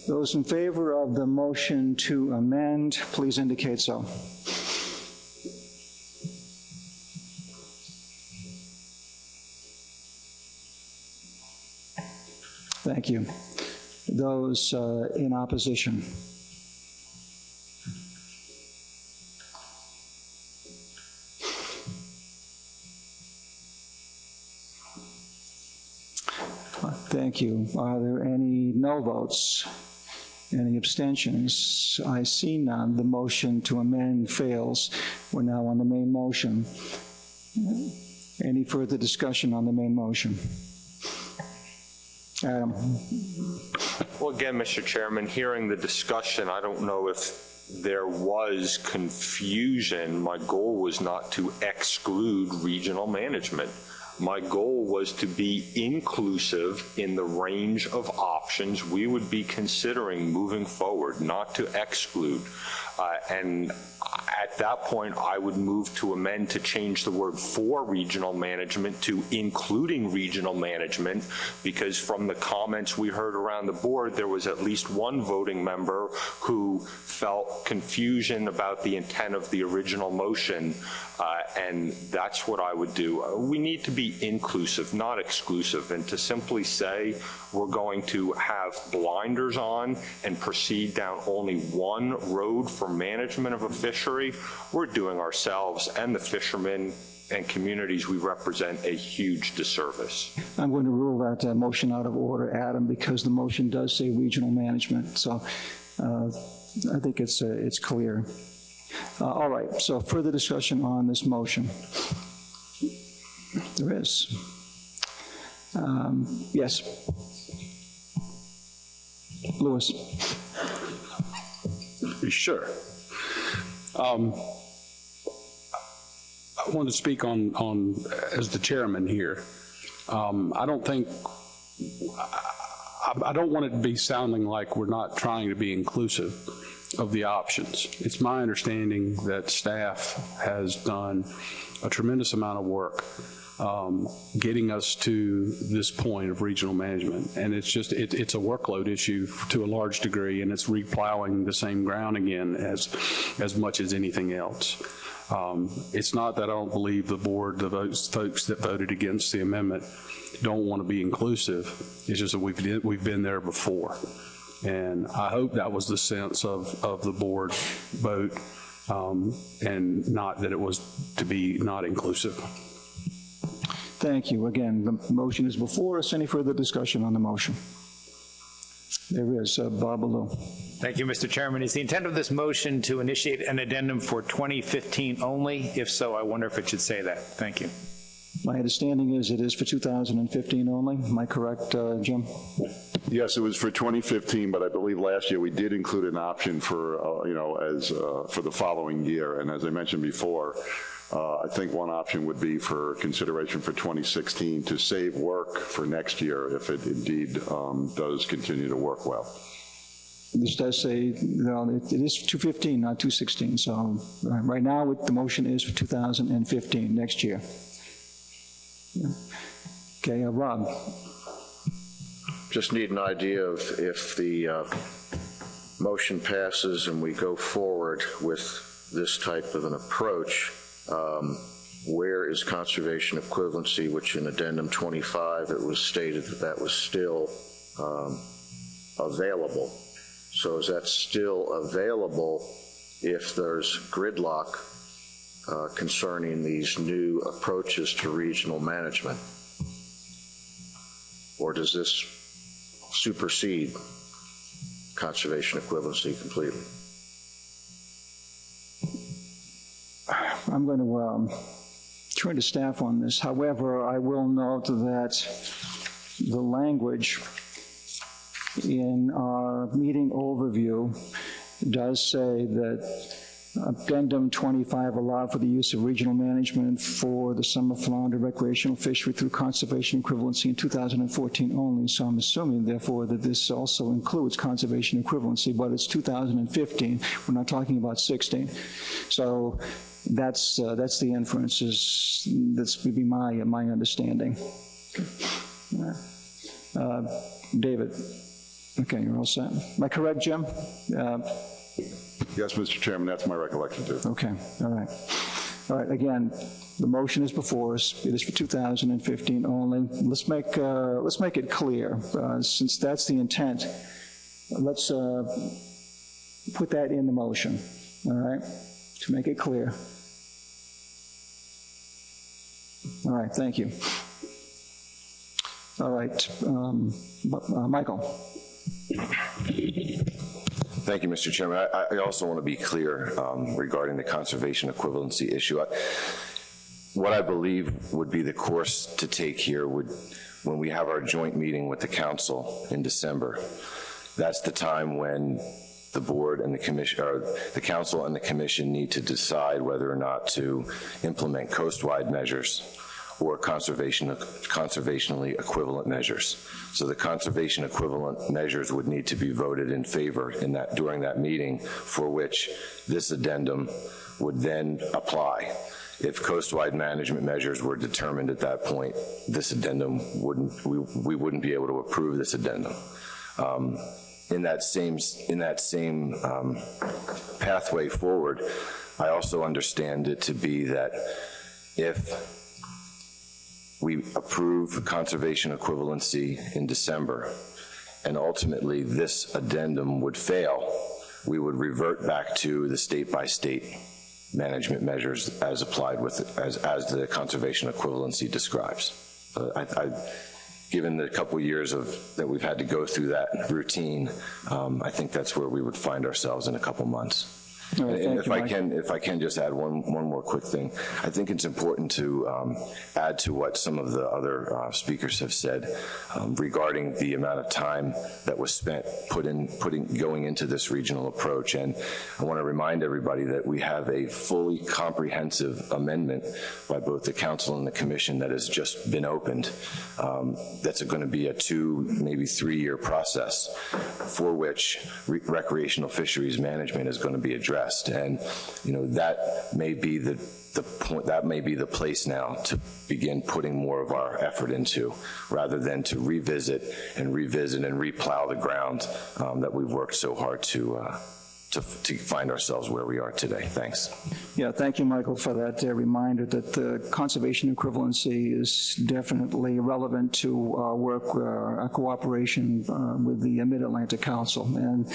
Those in favor of the motion to amend, please indicate so. Thank you. Those in opposition? Thank you. Are there any no votes? Any abstentions? I see none. The motion to amend fails. We're now on the main motion. Any further discussion on the main motion? Adam. Well, again, Mr. Chairman, hearing the discussion, I don't know if there was confusion. My goal was not to exclude regional management. My goal was to be inclusive in the range of options we would be considering moving forward, not to exclude. And at that point, I would move to amend to change the word for regional management to including regional management, because from the comments we heard around the board, there was at least one voting member who felt confusion about the intent of the original motion, and that's what I would do. We need to be inclusive, not exclusive, and to simply say we're going to have blinders on and proceed down only one road for management of a fishery, we're doing ourselves and the fishermen and communities we represent a huge disservice. I'm going to rule that motion out of order, Adam, because the motion does say regional management. So I think it's clear. All right, so further discussion on this motion. There is. Yes. Louis. Sure. I want to speak on as the chairman here. I don't want it to be sounding like we're not trying to be inclusive of the options. It's my understanding that staff has done a tremendous amount of work getting us to this point of regional management. And it's just, it's a workload issue to a large degree, and it's replowing the same ground again as much as anything else. It's not that I don't believe the board, those folks that voted against the amendment don't want to be inclusive. It's just that we've been there before. And I hope that was the sense of the board vote, and not that it was to be not inclusive. Thank you. Again, the motion is before us. Any further discussion on the motion? There is. Bob Alou. Thank you, Mr. Chairman. Is the intent of this motion to initiate an addendum for 2015 only? If so, I wonder if it should say that. Thank you. My understanding is it is for 2015 only. Am I correct, Jim? Yes, it was for 2015, but I believe last year we did include an option for, for the following year. And as I mentioned before, I think one option would be for consideration for 2016 to save work for next year if it indeed does continue to work well. This does say, it is 215, not 216. So right now, the motion is for 2015, next year. Yeah. Okay, Rob. Just need an idea of if the motion passes and we go forward with this type of an approach, where is conservation equivalency, which in addendum 25 it was stated that was still available. So is that still available if there's gridlock concerning these new approaches to regional management? Or does this supersede conservation equivalency completely? I'm going to turn to staff on this. However, I will note that the language in our meeting overview does say that Addendum 25 allowed for the use of regional management for the summer flounder recreational fishery through conservation equivalency in 2014 only. So I'm assuming, therefore, that this also includes conservation equivalency, but it's 2015. We're not talking about 16. So that's the inferences. That's would be my understanding. David. Okay, you're all set. Am I correct, Jim? Yes, Mr. Chairman, that's my recollection too. Okay, all right. All right, again, the motion is before us. It is for 2015 only. Let's make it clear, since that's the intent. Let's put that in the motion, all right, to make it clear. All right, thank you. All right, Michael. Thank you, Mr. Chairman. I also want to be clear regarding the conservation equivalency issue. What I believe would be the course to take here would, when we have our joint meeting with the council in December, that's the time when the board and the commission, or the council and the commission, need to decide whether or not to implement coast-wide measures or conservationally equivalent measures. So the conservation equivalent measures would need to be voted in favor during that meeting, for which this addendum would then apply. If coast-wide management measures were determined at that point, this addendum we wouldn't be able to approve this addendum. In that same pathway forward, I also understand it to be that if we approve conservation equivalency in December, and ultimately this addendum would fail, we would revert back to the state-by-state management measures as applied as the conservation equivalency describes. Given the couple years that we've had to go through that routine, I think that's where we would find ourselves in a couple months. Right, and if I can just add one more quick thing, I think it's important to add to what some of the other speakers have said regarding the amount of time that was spent going into this regional approach. And I want to remind everybody that we have a fully comprehensive amendment by both the council and the commission that has just been opened. That's going to be a 2, maybe 3-year process for which recreational fisheries management is going to be addressed. And, that may be the point, that may be the place now to begin putting more of our effort into, rather than to revisit and replow the ground that we've worked so hard to find ourselves where we are today. Thanks. Yeah, thank you, Michael, for that reminder that the conservation equivalency is definitely relevant to our work, our cooperation with the Mid-Atlantic Council. And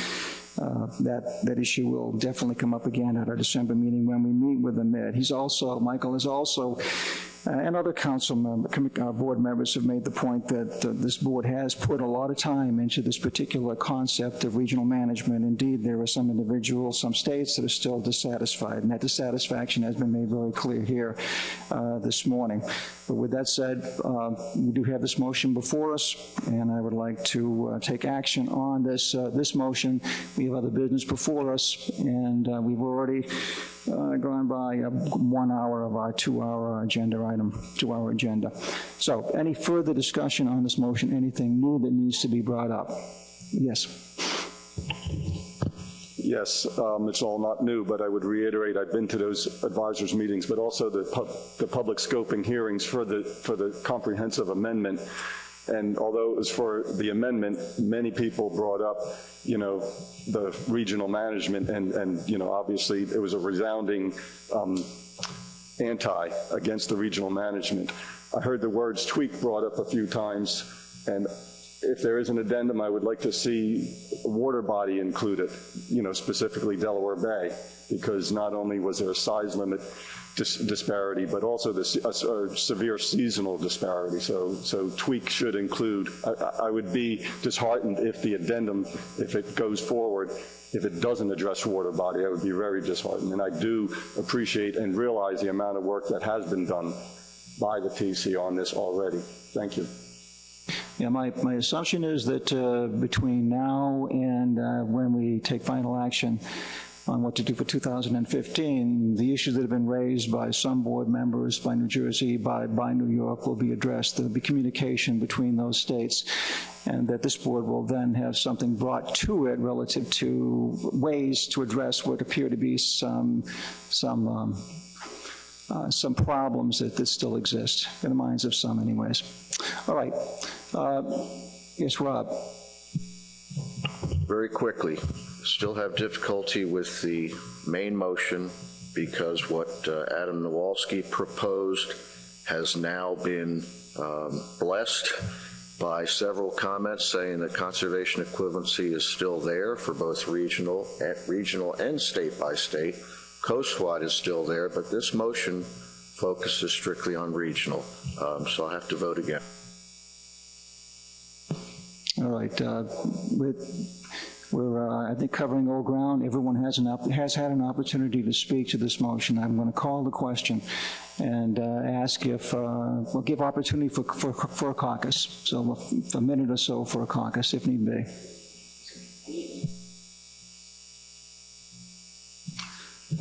that issue will definitely come up again at our December meeting when we meet with the Mid. Michael is also, and other council board members have made the point that this board has put a lot of time into this particular concept of regional management. Indeed, there are some individuals, some states that are still dissatisfied, and that dissatisfaction has been made very clear here this morning. But with that said, we do have this motion before us, and I would like to take action on this motion. We have other business before us, and we've already gone by 1 hour of our 2-hour agenda. So any further discussion on this motion, anything new that needs to be brought up? Yes. Yes, it's all not new, but I would reiterate, I've been to those advisors meetings, but also the public scoping hearings for the comprehensive amendment. And although it was for the amendment, many people brought up, the regional management, and obviously it was a resounding anti against the regional management. I heard the words tweak brought up a few times, and if there is an addendum, I would like to see a water body included, specifically Delaware Bay, because not only was there a size limit disparity, but also a severe seasonal disparity. So tweak should include. I would be disheartened if the addendum, if it goes forward, if it doesn't address water body. I would be very disheartened. And I do appreciate and realize the amount of work that has been done by the TC on this already. Thank you. Yeah, my assumption is that between now and when we take final action on what to do for 2015, the issues that have been raised by some board members, by New Jersey, by New York, will be addressed. There will be communication between those states, and that this board will then have something brought to it relative to ways to address what appear to be some problems that still exist, in the minds of some anyways. All right. Yes, Rob. Very quickly, still have difficulty with the main motion because what Adam Nowalski proposed has now been blessed by several comments saying that conservation equivalency is still there for both regional and state by state. Coastwide is still there, but this motion focuses strictly on regional. So I'll have to vote again. All right. We're, I think, covering old ground. Everyone has had an opportunity to speak to this motion. I'm going to call the question and ask if we'll give opportunity for a caucus. So a minute or so for a caucus, if need be.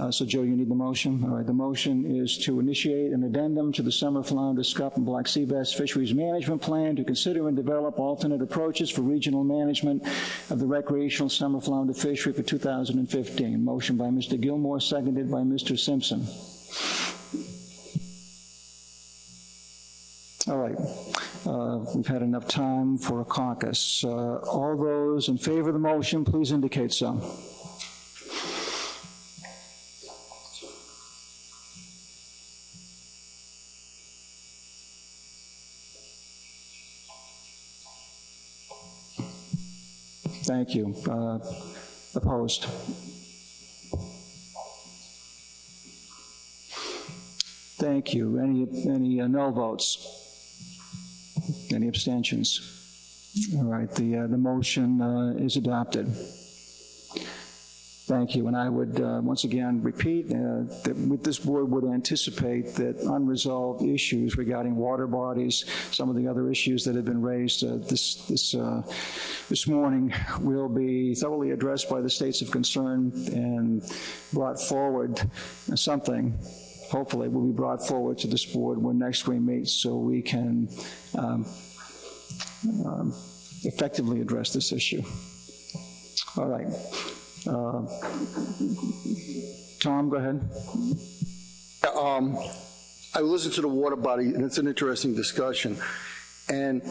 So, Joe, you need the motion? All right, the motion is to initiate an addendum to the summer flounder, scup, and black sea bass fisheries management plan to consider and develop alternate approaches for regional management of the recreational summer flounder fishery for 2015. Motion by Mr. Gilmore, seconded by Mr. Simpson. All right, we've had enough time for a caucus. All those in favor of the motion, please indicate so. Thank you. Opposed? Thank you. Any no votes? Any abstentions? All right, the motion is adopted. Thank you, and I would once again repeat that this board would anticipate that unresolved issues regarding water bodies, some of the other issues that have been raised this morning, will be thoroughly addressed by the states of concern and brought forward. Something, hopefully, will be brought forward to this board when next we meet, so we can effectively address this issue. All right. Tom, go ahead. I listened to the water body, and it's an interesting discussion. And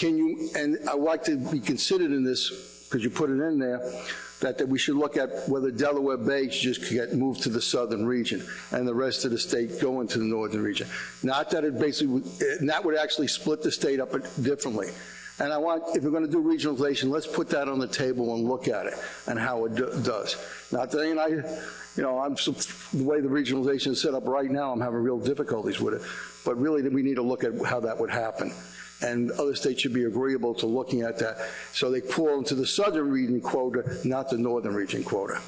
I'd like to be considered in this, because you put it in there, that we should look at whether Delaware Bay should just get moved to the southern region and the rest of the state go into the northern region. Not that it basically, and that would actually split the state up differently. And I want, if we're going to do regionalization, let's put that on the table and look at it and how it does. Not that, the way the regionalization is set up right now, I'm having real difficulties with it. But really, we need to look at how that would happen. And other states should be agreeable to looking at that. So they fall into the southern region quota, not the northern region quota.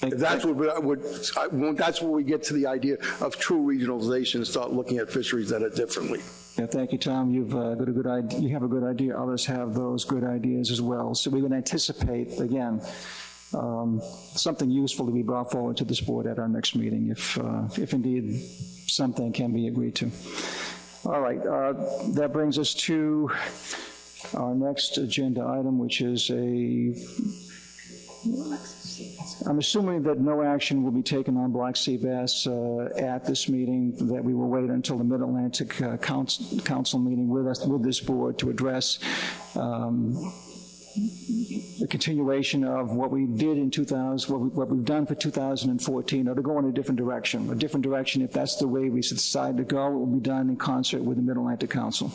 That's that's where we get to the idea of true regionalization and start looking at fisheries that are differently. Yeah, thank you, Tom. You've got a good idea. You have a good idea. Others have those good ideas as well. So we would anticipate, again, something useful to be brought forward to this board at our next meeting, if indeed something can be agreed to. All right, that brings us to our next agenda item, which is I'm assuming that no action will be taken on black sea bass at this meeting, that we will wait until the Mid-Atlantic Council meeting with this board to address the continuation of what we did in 2000, what we've done for 2014, or to go in a different direction. A different direction, if that's the way we decide to go, it will be done in concert with the Mid-Atlantic Council.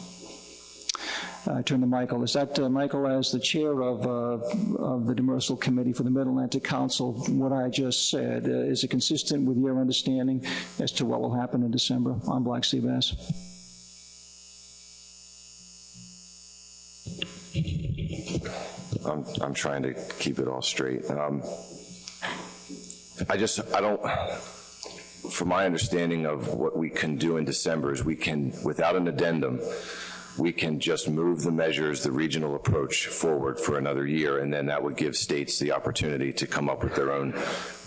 I turn to Michael. Is that, Michael, as the chair of the Demersal Committee for the Mid-Atlantic Council, what I just said, is it consistent with your understanding as to what will happen in December on black sea bass? I'm trying to keep it all straight. From my understanding of what we can do in December is we can, without an addendum, we can just move the measures, the regional approach forward for another year, and then that would give states the opportunity to come up with their own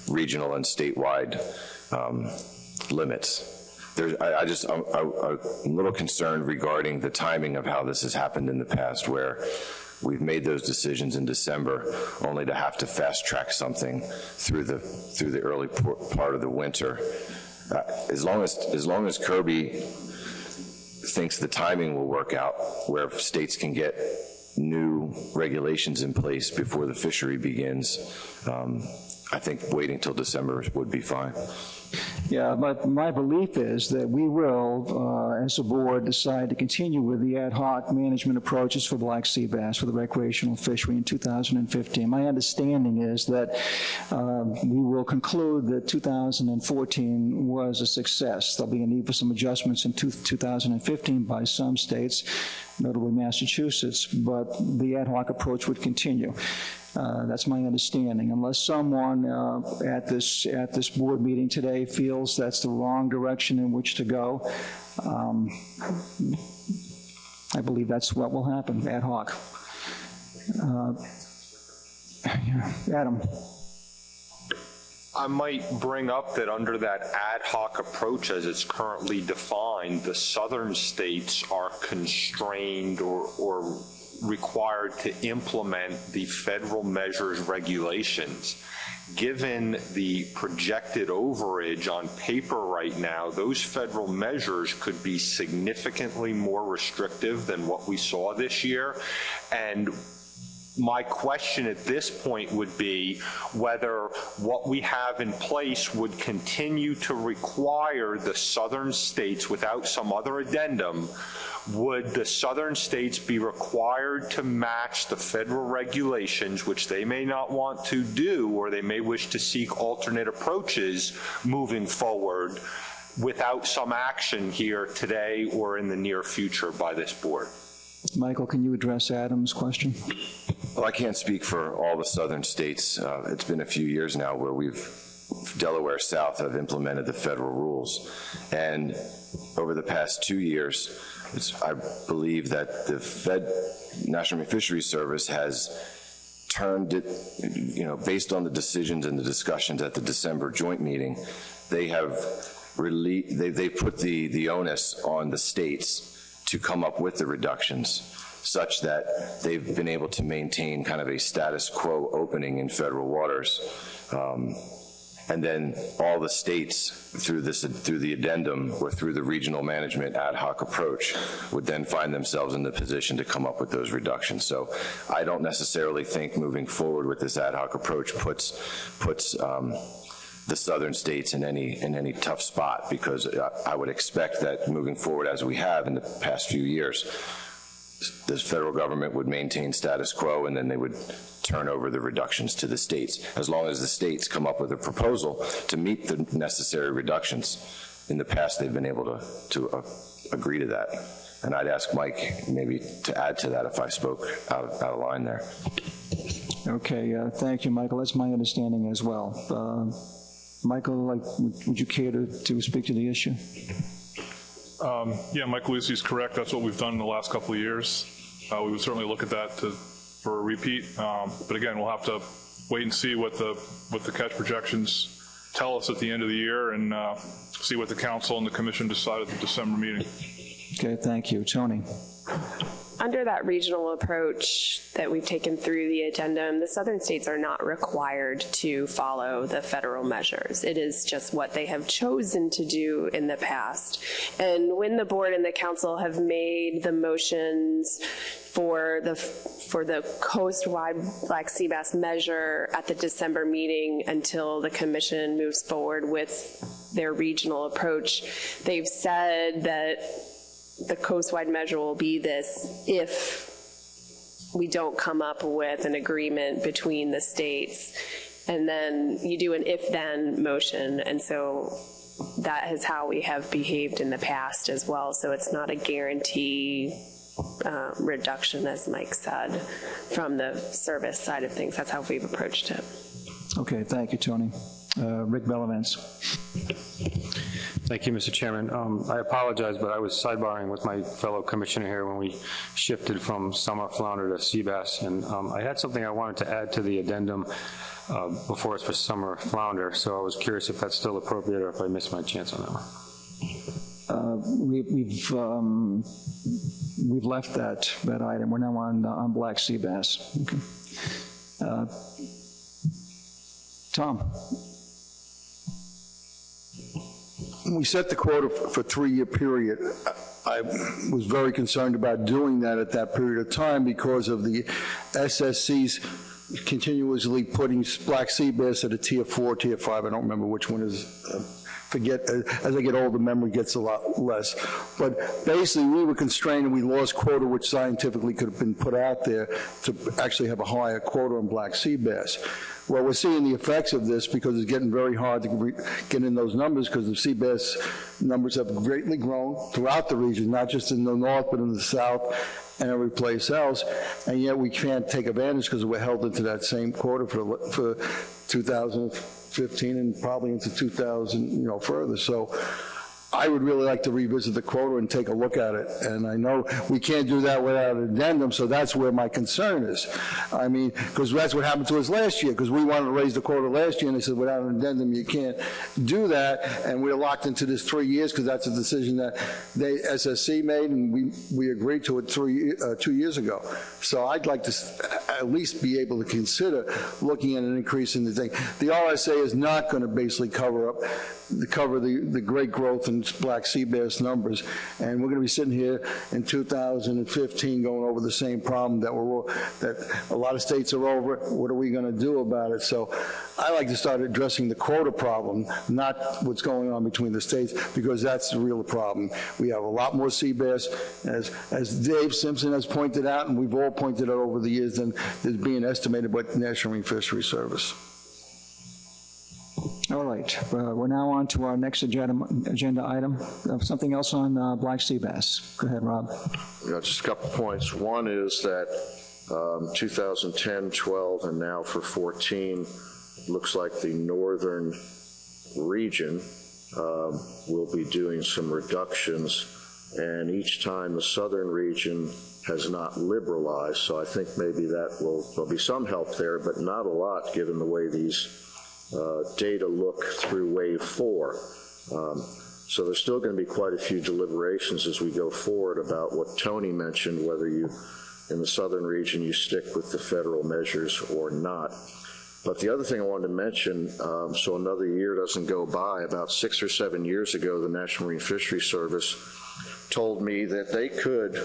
regional and statewide limits. I'm a little concerned regarding the timing of how this has happened in the past, where we've made those decisions in December only to have to fast track something through the early part of the winter. As long as Kirby thinks the timing will work out, where states can get new regulations in place before the fishery begins, I think waiting till December would be fine. Yeah, but my belief is that we will, as a board, decide to continue with the ad hoc management approaches for black sea bass for the recreational fishery in 2015. My understanding is that we will conclude that 2014 was a success. There'll be a need for some adjustments in 2015 by some states, notably Massachusetts, but the ad hoc approach would continue. That's my understanding. Unless someone at this board meeting today feels that's the wrong direction in which to go, I believe that's what will happen, ad hoc. Adam. I might bring up that under that ad hoc approach as it's currently defined, the southern states are constrained or required to implement the federal measures regulations. Given the projected overage on paper right now, those federal measures could be significantly more restrictive than what we saw this year. And my question at this point would be whether what we have in place would continue to require the southern states, without some other addendum, would the southern states be required to match the federal regulations, which they may not want to do, or they may wish to seek alternate approaches moving forward, without some action here today or in the near future by this board. Michael, can you address Adam's question? Well, I can't speak for all the southern states. It's been a few years now where Delaware South have implemented the federal rules. And over the past 2 years, I believe that the National Marine Fisheries Service has turned it, based on the decisions and the discussions at the December joint meeting, they have they've put the onus on the states to come up with the reductions, such that they've been able to maintain kind of a status quo opening in federal waters. And then all the states, through the addendum or through the regional management ad hoc approach, would then find themselves in the position to come up with those reductions. So I don't necessarily think moving forward with this ad hoc approach puts the southern states in any tough spot, because I would expect that moving forward, as we have in the past few years, the federal government would maintain status quo, and then they would turn over the reductions to the states. As long as the states come up with a proposal to meet the necessary reductions, in the past they've been able to agree to that. And I'd ask Mike maybe to add to that if I spoke out of line there. Okay, thank you, Michael. That's my understanding as well. Michael, would you care to speak to the issue? Yeah, Mike Lucy is correct. That's what we've done in the last couple of years. We would certainly look at that for a repeat. But again, we'll have to wait and see what the catch projections tell us at the end of the year, and see what the council and the commission decide at the December meeting. Okay, thank you. Tony. Under that regional approach that we've taken through the addendum, the southern states are not required to follow the federal measures. It is just what they have chosen to do in the past. And when the board and the council have made the motions for the coast-wide black sea bass measure at the December meeting until the commission moves forward with their regional approach, they've said that the coast-wide measure will be this if we don't come up with an agreement between the states. And then you do an if-then motion. And so that is how we have behaved in the past as well. So it's not a guarantee reduction, as Mike said, from the service side of things. That's how we've approached it. Okay, thank you, Tony. Rick Bellavance. Thank you, Mr. Chairman. I apologize, but I was sidebarring with my fellow commissioner here when we shifted from summer flounder to sea bass, and I had something I wanted to add to the addendum before it's for summer flounder, so I was curious if that's still appropriate or if I missed my chance on that one. We've left that item. We're now on black sea bass. Okay. Tom. We set the quota for a 3-year period. I was very concerned about doing that at that period of time because of the SSCs continuously putting black sea bass at a tier 4, tier 5. I don't remember which one is. Forget, as I get older, memory gets a lot less. But basically, we were constrained and we lost quota, which scientifically could have been put out there to actually have a higher quota on black sea bass. Well, we're seeing the effects of this because it's getting very hard to get in those numbers because the sea bass numbers have greatly grown throughout the region, not just in the north, but in the south and every place else. And yet we can't take advantage because we're held into that same quota for 2015 and probably into 2000, further. So I would really like to revisit the quota and take a look at it. And I know we can't do that without an addendum, so that's where my concern is. I mean, because that's what happened to us last year, because we wanted to raise the quota last year, and they said without an addendum you can't do that, and we're locked into this 3 years because that's a decision that the SSC made, and we agreed to it 2 years ago. So I'd like to at least be able to consider looking at an increase in the thing. The RSA is not going to basically cover the great growth in black sea bass numbers, and we're going to be sitting here in 2015 going over the same problem that a lot of states are over. What are we going to do about it? So I like to start addressing the quota problem, not what's going on between the states, because that's the real problem. We have a lot more sea bass, as Dave Simpson has pointed out, and we've all pointed out over the years, than is being estimated by the National Marine Fisheries Service. All right, we're now on to our next agenda item. Something else on black sea bass. Go ahead, Rob. Just a couple points. One is that 2010, 12, and now for 14, looks like the northern region will be doing some reductions, and each time the southern region has not liberalized, so I think maybe there'll be some help there, but not a lot given the way these data look through wave 4. So there's still going to be quite a few deliberations as we go forward about what Tony mentioned, whether you, in the southern region, you stick with the federal measures or not. But the other thing I wanted to mention, so another year doesn't go by, about 6 or 7 years ago, the National Marine Fisheries Service told me that they could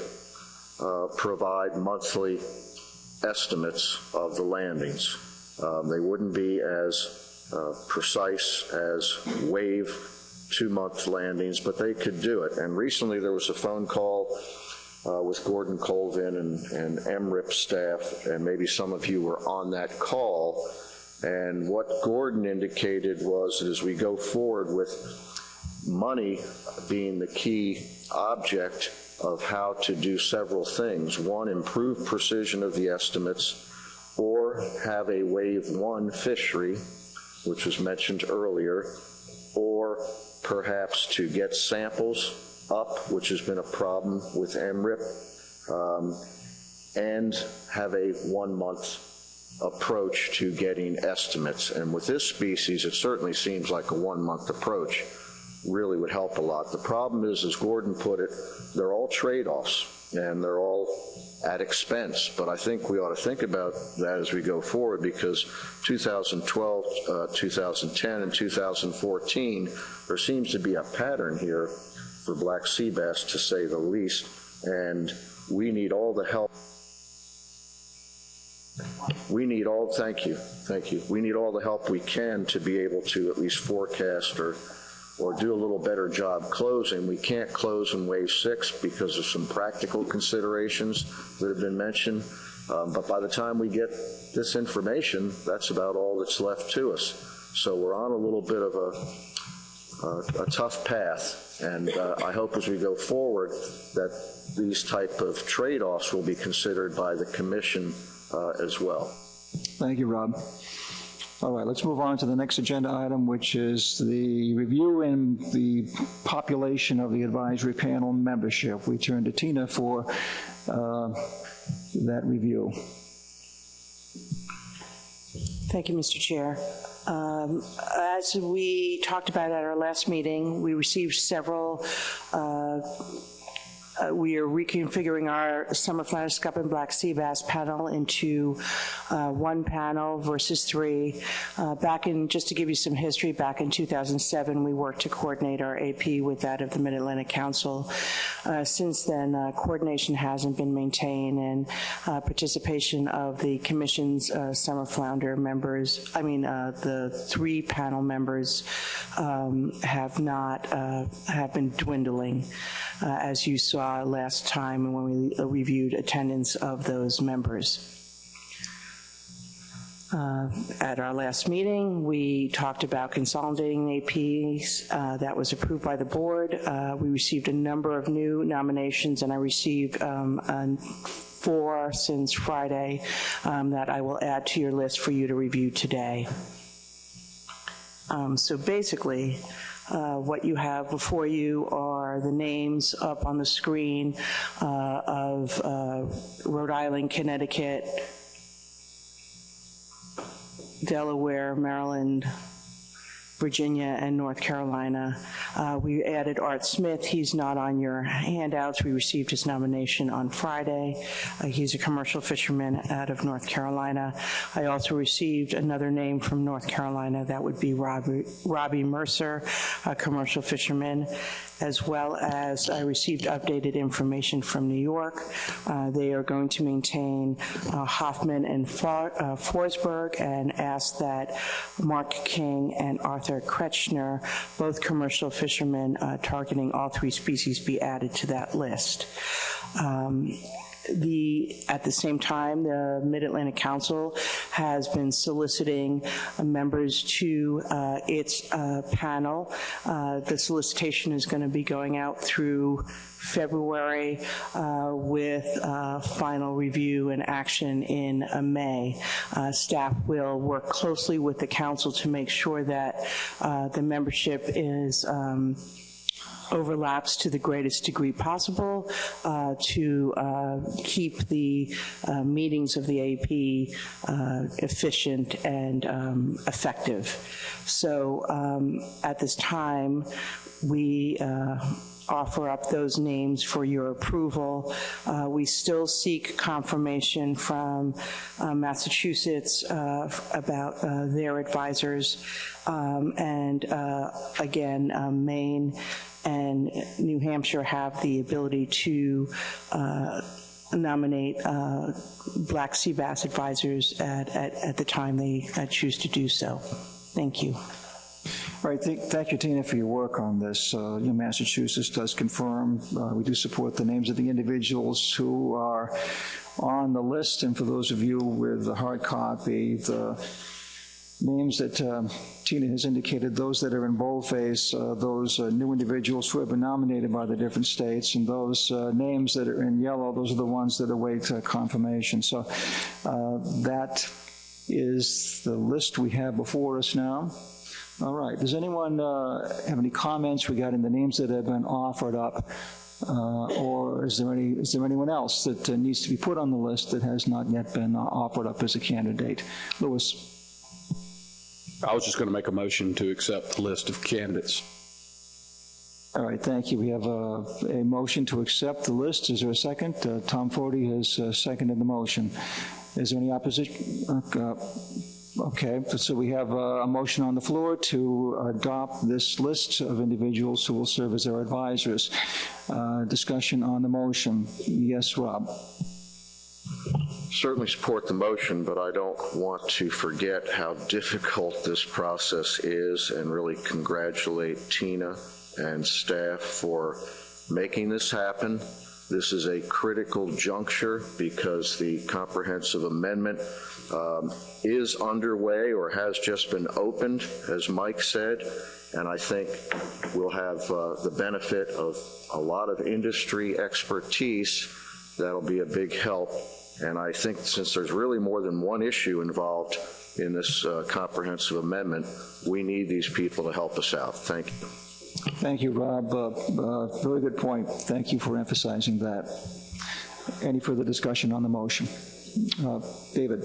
provide monthly estimates of the landings. They wouldn't be as precise as wave 2-month landings, but they could do it. And recently there was a phone call with Gordon Colvin and MRIP staff, and maybe some of you were on that call. And what Gordon indicated was that as we go forward with money being the key object of how to do several things, one, improve precision of the estimates, or have a wave 1 fishery, which was mentioned earlier, or perhaps to get samples up, which has been a problem with MRIP, and have a 1-month approach to getting estimates. And with this species, it certainly seems like a 1-month approach really would help a lot. The problem is, as Gordon put it, they're all trade-offs, and they're all at expense. But I think we ought to think about that as we go forward, because 2012, 2010, and 2014, there seems to be a pattern here for black sea bass, to say the least, and we need all the help. We need all, thank you. We need all the help we can to be able to at least forecast or do a little better job closing. We can't close in wave 6 because of some practical considerations that have been mentioned. But by the time we get this information, that's about all that's left to us. So we're on a little bit of a tough path. And I hope as we go forward that these type of trade-offs will be considered by the Commission as well. Thank you, Rob. All right, let's move on to the next agenda item, which is the review and the population of the advisory panel membership. We turn to Tina for that review. Thank you, Mr. Chair. As we talked about at our last meeting, we received several we are reconfiguring our summer flounder, scup, and black sea bass panel into 1 panel versus 3. Just to give you some history, back in 2007, we worked to coordinate our AP with that of the Mid-Atlantic Council. Since then, coordination hasn't been maintained, and participation of the Commission's summer flounder members, the 3 panel members have been dwindling, as you saw last time when we reviewed attendance of those members. At our last meeting, we talked about consolidating the APs. That was approved by the board. We received a number of new nominations, and I received 4 since Friday that I will add to your list for you to review today. So basically, what you have before you are the names up on the screen of Rhode Island, Connecticut, Delaware, Maryland, Virginia, and North Carolina. We added Art Smith. He's not on your handouts. We received his nomination on Friday. He's a commercial fisherman out of North Carolina. I also received another name from North Carolina. That would be Robbie Mercer, a commercial fisherman, as well as I received updated information from New York. They are going to maintain Hoffman and Forsberg, and ask that Mark King and Arthur Kretschner, both commercial fishermen targeting all 3 species, be added to that list. At the same time, the Mid-Atlantic Council has been soliciting members to its panel. The solicitation is going to be going out through February with final review and action in May. Staff will work closely with the council to make sure that the membership is overlaps to the greatest degree possible to keep the meetings of the AP efficient and effective. So at this time, we offer up those names for your approval. We still seek confirmation from Massachusetts about their advisors, and again, Maine and New Hampshire have the ability to nominate black sea bass advisors at the time they choose to do so. Thank you. All right, thank you, Tina, for your work on this. Massachusetts does confirm. We do support the names of the individuals who are on the list, and for those of you with the hard copy, the names that Tina has indicated, those that are in boldface, those new individuals who have been nominated by the different states, and those names that are in yellow, those are the ones that await confirmation. So that is the list we have before us now. All right, does anyone have any comments regarding the names that have been offered up? Or is there anyone else that needs to be put on the list that has not yet been offered up as a candidate? Louis. I was just going to make a motion to accept the list of candidates. All right, thank you. We have a motion to accept the list. Is there a second? Tom Forty has seconded the motion. Is there any opposition? Okay, so we have a motion on the floor to adopt this list of individuals who will serve as our advisors. Discussion on the motion. Yes, Rob. Certainly support the motion, but I don't want to forget how difficult this process is, and really congratulate Tina and staff for making this happen. This is a critical juncture because the comprehensive amendment is underway or has just been opened, as Mike said, and I think we'll have the benefit of a lot of industry expertise. That'll be a big help. And I think since there's really more than one issue involved in this comprehensive amendment, we need these people to help us out. Thank you. Thank you, Rob. Very good point. Thank you for emphasizing that. Any further discussion on the motion? David.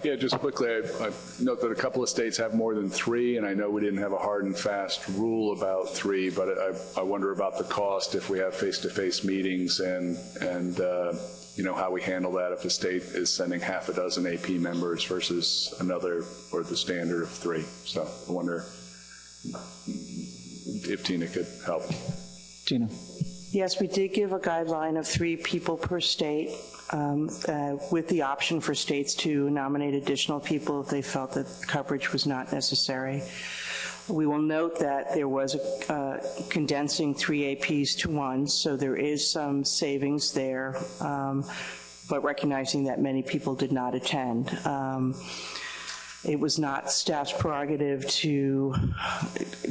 Yeah, just quickly, I note that a couple of states have more than 3, and I know we didn't have a hard and fast rule about 3, but I wonder about the cost if we have face-to-face meetings and how we handle that if the state is sending half a dozen AP members versus another or the standard of 3. So I wonder if Tina could help. Tina. Yes, we did give a guideline of 3 people per state, with the option for states to nominate additional people if they felt that coverage was not necessary. We will note that there was condensing 3 APs to 1, so there is some savings there, but recognizing that many people did not attend. It was not staff's prerogative to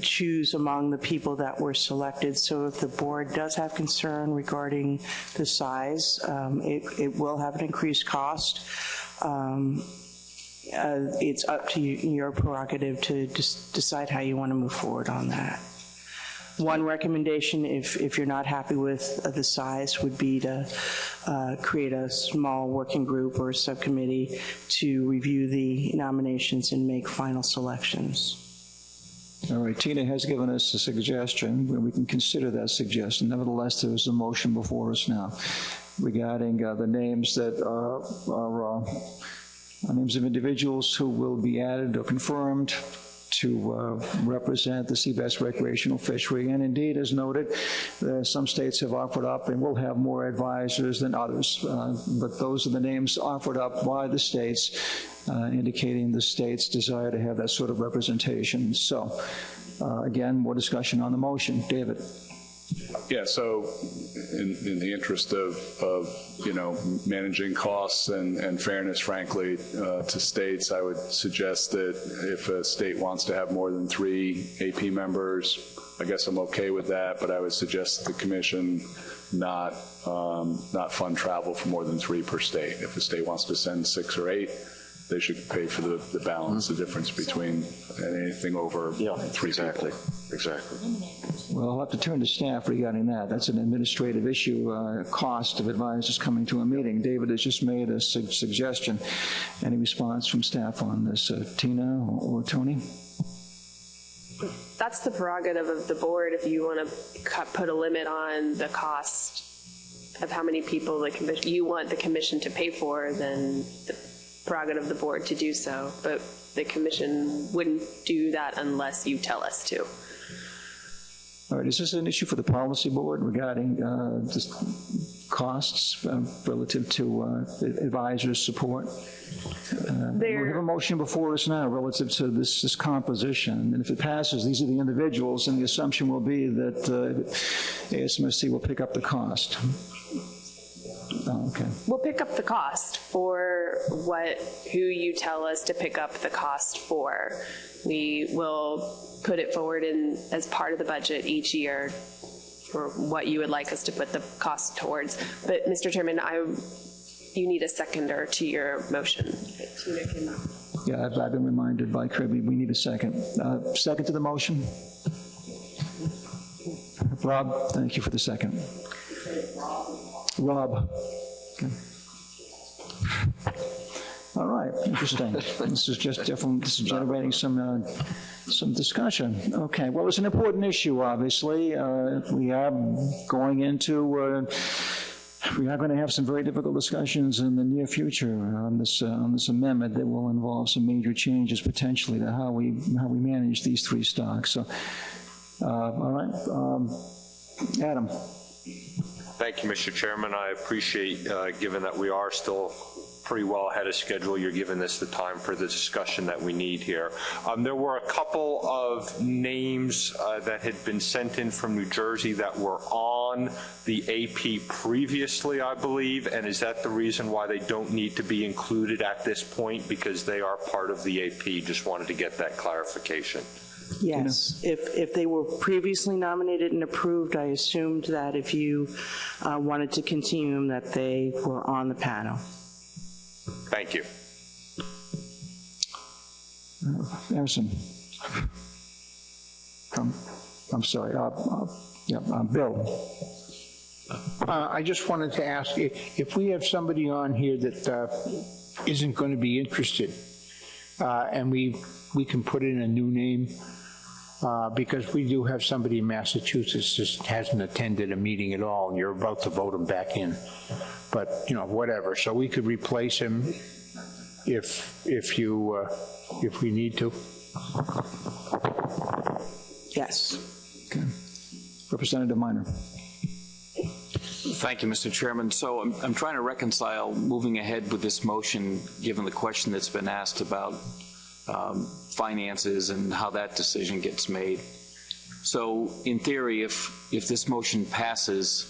choose among the people that were selected, so if the board does have concern regarding the size, it will have an increased cost. It's up to your prerogative to decide how you want to move forward on that. One recommendation, if you're not happy with the size, would be to create a small working group or a subcommittee to review the nominations and make final selections. All right, Tina has given us a suggestion. We can consider that suggestion. Nevertheless, there is a motion before us now regarding the names that are names of individuals who will be added or confirmed to represent the sea bass recreational fishery. And indeed, as noted, some states have offered up and will have more advisors than others. But those are the names offered up by the states, indicating the states' desire to have that sort of representation. So, again, more discussion on the motion. David. Yeah, so in the interest of managing costs and fairness, frankly, to states, I would suggest that if a state wants to have more than 3 AP members, I guess I'm okay with that, but I would suggest the commission not fund travel for more than 3 per state. If a state wants to send 6 or 8, they should pay for the balance, the difference between anything over 3 exactly. people. Exactly. Well, I'll have to turn to staff regarding that. That's an administrative issue, cost of advisors coming to a meeting. David has just made a suggestion. Any response from staff on this? Tina or Tony? That's the prerogative of the board. If you want to put a limit on the cost of how many people you want the commission to pay for, then the prerogative of the board to do so. But the commission wouldn't do that unless you tell us to. All right, is this an issue for the policy board regarding costs relative to advisors' support? We have a motion before us now relative to this composition, and if it passes, these are the individuals, and the assumption will be that ASMFC will pick up the cost. Oh, okay. We'll pick up the cost for who you tell us to pick up the cost for. We will put it forward as part of the budget each year for what you would like us to put the cost towards. But Mr. Chairman, you need a seconder to your motion. Yeah, I've been reminded by Kirby, we need a second. Second to the motion? Rob, thank you for the second. Rob. Okay. All right, interesting. This is just different. This is generating some discussion. Okay, well, it's an important issue, obviously. We are going to have some very difficult discussions in the near future on this amendment that will involve some major changes potentially to how we manage these 3 stocks. So, all right, Adam. Thank you, Mr. Chairman. I appreciate, given that we are still pretty well ahead of schedule, you're giving this the time for the discussion that we need here. There were a couple of names that had been sent in from New Jersey that were on the AP previously, I believe, and is that the reason why they don't need to be included at this point, because they are part of the AP? Just wanted to get that clarification. Yes, if they were previously nominated and approved, I assumed that if you wanted to continue them, that they were on the panel. Thank you. Emerson. I'm sorry. Bill. I just wanted to ask if we have somebody on here that isn't going to be interested, and we can put in a new name, because we do have somebody in Massachusetts just hasn't attended a meeting at all, and you're about to vote him back in. But whatever. So we could replace him if we need to. Yes. Okay. Representative Minor. Thank you, Mr. Chairman. So I'm trying to reconcile moving ahead with this motion, given the question that's been asked about finances and how that decision gets made. So in theory, if this motion passes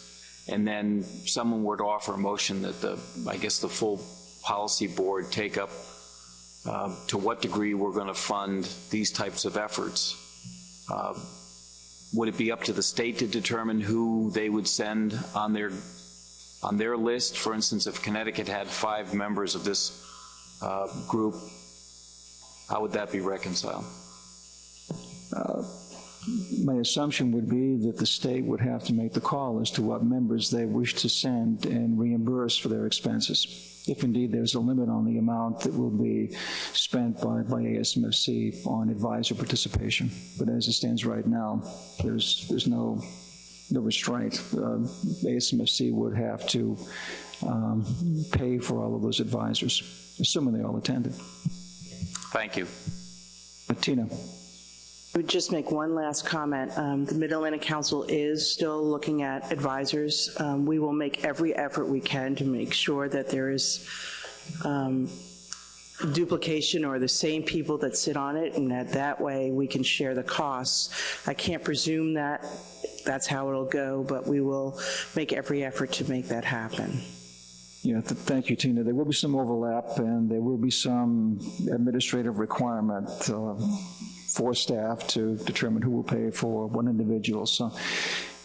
and then someone were to offer a motion that the full policy board take up to what degree we're going to fund these types of efforts, would it be up to the state to determine who they would send on their list? For instance, if Connecticut had 5 members of this group, how would that be reconciled? My assumption would be that the state would have to make the call as to what members they wish to send and reimburse for their expenses, if indeed there's a limit on the amount that will be spent by ASMFC on advisor participation. But as it stands right now, there's no restraint. ASMFC would have to pay for all of those advisors, assuming they all attended. Thank you. Tina. I would just make one last comment. The Mid-Atlantic Council is still looking at advisors. We will make every effort we can to make sure that there is duplication or the same people that sit on it, and that way we can share the costs. I can't presume that that's how it'll go, but we will make every effort to make that happen. Yeah, thank you, Tina. There will be some overlap, and there will be some administrative requirement for staff to determine who will pay for one individual. So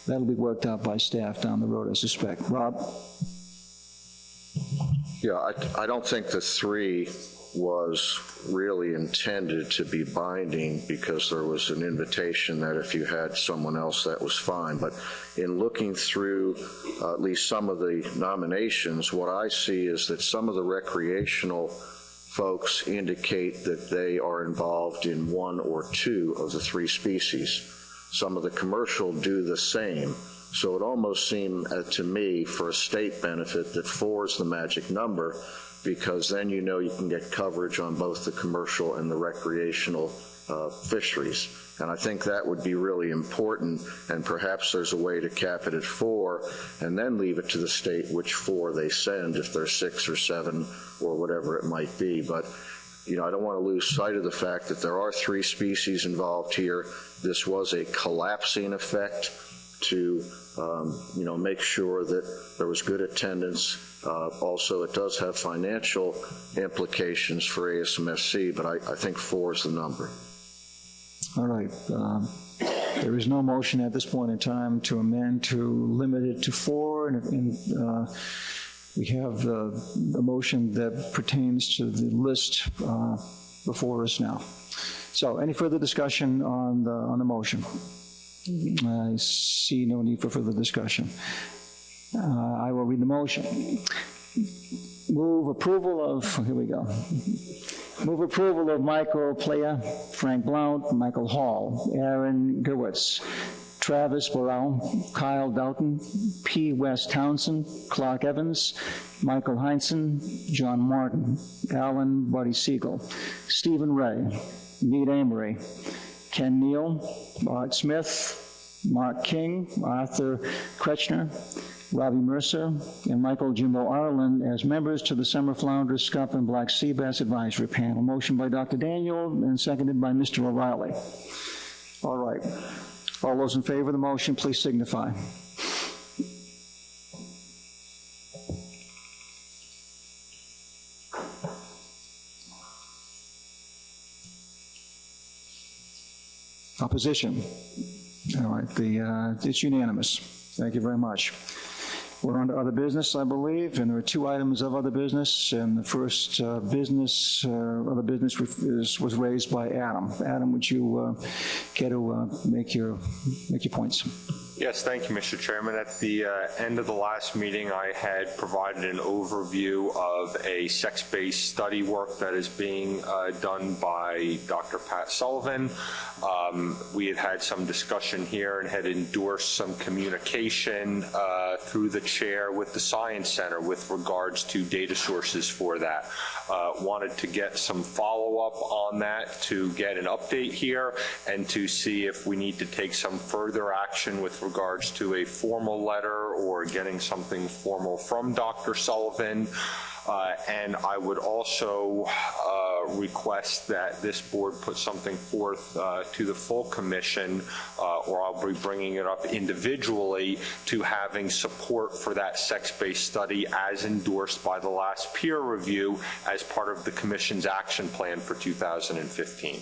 that'll be worked out by staff down the road, I suspect. Rob? Yeah, I don't think the 3 was really intended to be binding, because there was an invitation that if you had someone else, that was fine. But in looking through at least some of the nominations, what I see is that some of the recreational folks indicate that they are involved in 1 or 2 of the 3 species. Some of the commercial do the same. So it almost seemed to me, for a state benefit, that 4 is the magic number, because then you know you can get coverage on both the commercial and the recreational fisheries. And I think that would be really important, and perhaps there's a way to cap it at 4 and then leave it to the state which 4 they send, if there's 6 or 7 or whatever it might be. But I don't want to lose sight of the fact that there are 3 species involved here. This was a collapsing effect to make sure that there was good attendance. Also, it does have financial implications for ASMFC, but I think 4 is the number. All right. There is no motion at this point in time to amend to limit it to 4, and we have a motion that pertains to the list before us now. So, any further discussion on the motion? I see no need for further discussion. I will read the motion. Move approval of, here we go. Move approval of Michael Playa, Frank Blount, Michael Hall, Aaron Gerwitz, Travis Burrell, Kyle Doughton, P. West Townsend, Clark Evans, Michael Heinzen, John Martin, Alan Buddy Siegel, Stephen Ray, Mead Amory, Ken Neal, Art Smith, Mark King, Arthur Kretschner, Robbie Mercer, and Michael Jimbo Ireland as members to the Summer Flounder, Scup, and Black Sea Bass Advisory Panel. Motion by Dr. Daniel and seconded by Mr. O'Reilly. All right. All those in favor of the motion, please signify. Opposition? All right, it's unanimous. Thank you very much. We're on to other business, I believe, and there are 2 items of other business, and the first other business was raised by Adam. Adam, would you care to make your points? Yes, thank you, Mr. Chairman. At the end of the last meeting, I had provided an overview of a sex-based study work that is being done by Dr. Pat Sullivan. We had some discussion here and had endorsed some communication through the chair with the Science Center with regards to data sources for that. Wanted to get some follow-up on that to get an update here and to see if we need to take some further action with regards to a formal letter or getting something formal from Dr. Sullivan. And I would also request that this board put something forth to the full commission, or I'll be bringing it up individually, to having support for that sex-based study as endorsed by the last peer review as part of the commission's action plan for 2015.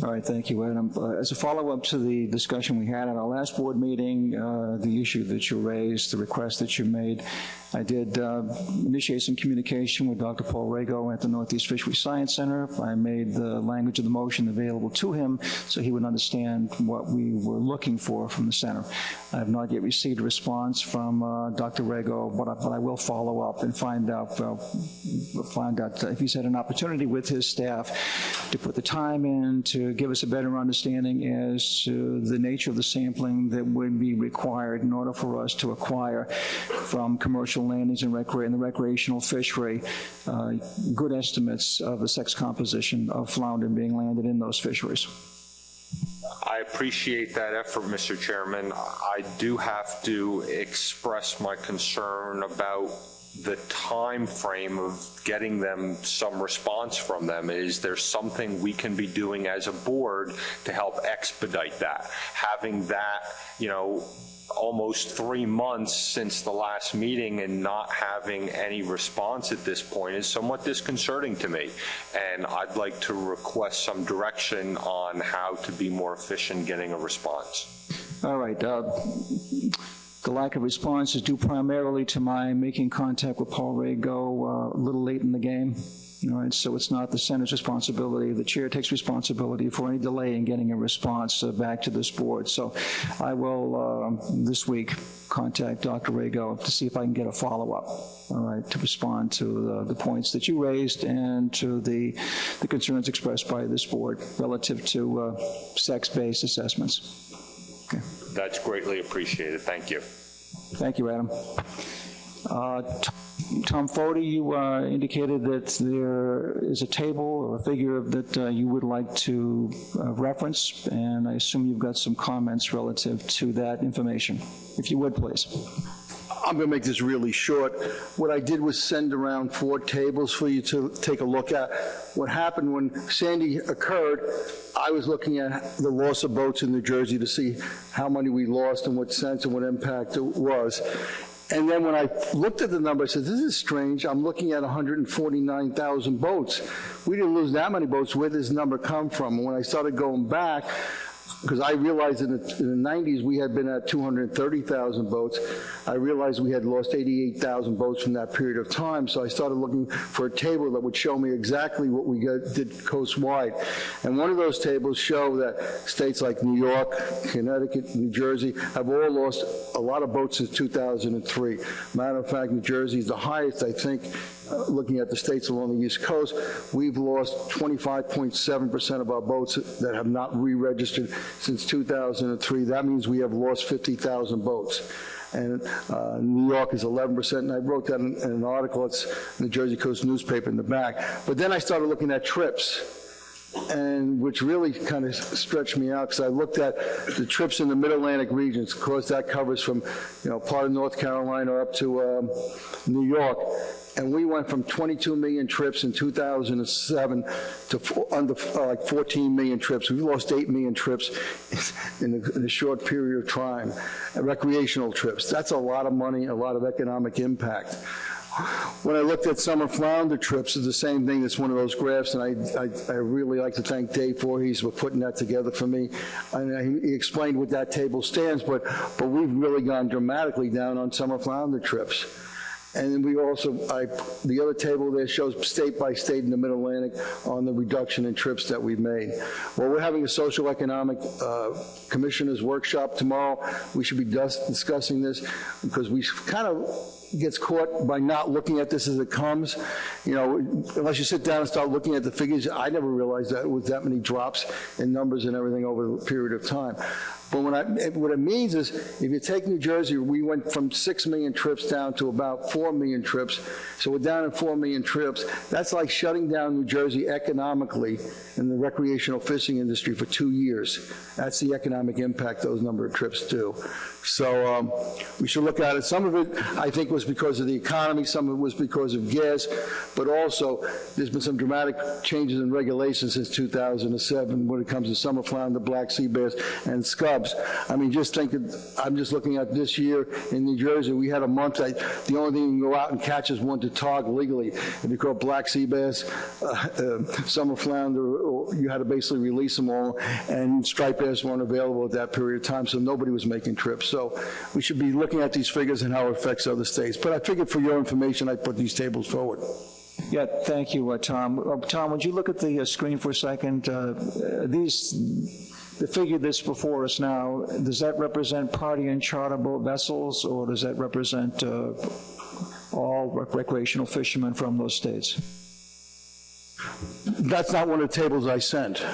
All right, thank you, Adam. As a follow-up to the discussion we had at our last board meeting, the issue that you raised, the request that you made, I did initiate some communication with Dr. Paul Rago at the Northeast Fisheries Science Center. I made the language of the motion available to him so he would understand what we were looking for from the center. I have not yet received a response from Dr. Rago, but I will follow up and find out if he's had an opportunity with his staff to put the time in to give us a better understanding as to the nature of the sampling that would be required in order for us to acquire from commercial landings and in the recreational fishery good estimates of the sex composition of flounder being landed in those fisheries. I appreciate that effort, Mr. Chairman. I do have to express my concern about the time frame of getting them some response from them. Is there something we can be doing as a board to help expedite that? Having that, you know, almost 3 months since the last meeting and not having any response at this point is somewhat disconcerting to me. And I'd like to request some direction on how to be more efficient getting a response. All right. The lack of response is due primarily to my making contact with Paul Rago a little late in the game. All right, so it's not the Senate's responsibility. The chair takes responsibility for any delay in getting a response back to this board. So I will, this week, contact Dr. Rago to see if I can get a follow-up, all right, to respond to the points that you raised and to the concerns expressed by this board relative to sex-based assessments. Okay. That's greatly appreciated. Thank you. Thank you, Adam. Tom Foti, you indicated that there is a table or a figure that you would like to reference, and I assume you've got some comments relative to that information. If you would, please. I'm going to make this really short. What I did was send around 4 tables for you to take a look at. What happened when Sandy occurred, I was looking at the loss of boats in New Jersey to see how many we lost and what sense and what impact it was. And then when I looked at the number, I said, this is strange. I'm looking at 149,000 boats. We didn't lose that many boats. Where did this number come from? And when I started going back, because I realized in the 90s we had been at 230,000 boats. I realized we had lost 88,000 boats from that period of time, so I started looking for a table that would show me exactly what we did coast-wide. And one of those tables show that states like New York, Connecticut, New Jersey have all lost a lot of boats since 2003. Matter of fact, New Jersey is the highest, I think, looking at the states along the East Coast. We've lost 25.7% of our boats that have not re-registered since 2003. That means we have lost 50,000 boats. And New York is 11%, and I wrote that in an article. It's in the Jersey Coast newspaper in the back. But then I started looking at trips, and which really kind of stretched me out, because I looked at the trips in the Mid-Atlantic regions. Of course, that covers from, you know, part of North Carolina up to New York. And we went from 22 million trips in 2007 to under like 14 million trips. We lost 8 million trips in a short period of time. Recreational trips. That's a lot of money, a lot of economic impact. When I looked at summer flounder trips, it's the same thing. It's one of those graphs, and I really like to thank Dave Voorhees for putting that together for me. And he explained what that table stands, but we've really gone dramatically down on summer flounder trips. And then we also, the other table there shows state by state in the Mid-Atlantic on the reduction in trips that we've made. Well, we're having a social economic commissioners workshop tomorrow. We should be discussing this because we kind of gets caught by not looking at this as it comes. You know, unless you sit down and start looking at the figures, I never realized that it was that many drops in numbers and everything over a period of time. But what it means is, if you take New Jersey, we went from 6 million trips down to about 4 million trips. So we're down in 4 million trips. That's like shutting down New Jersey economically in the recreational fishing industry for 2 years. That's the economic impact those number of trips do. So we should look at it. Some of it, I think, was because of the economy. Some of it was because of gas. But also, there's been some dramatic changes in regulations since 2007 when it comes to summer flounder, black sea bass, and Scup. I mean, just think, I'm just looking at this year in New Jersey, we had a month that the only thing you can go out and catch is one to tog legally. If you caught black sea bass, summer flounder, or you had to basically release them all, and striped bass weren't available at that period of time, so nobody was making trips. So we should be looking at these figures and how it affects other states. But I figured for your information, I put these tables forward. Yeah, thank you, Tom. Tom, would you look at the screen for a second? The figure that's before us now, does that represent party and charter boat vessels, or does that represent all recreational fishermen from those states? That's not one of the tables I sent.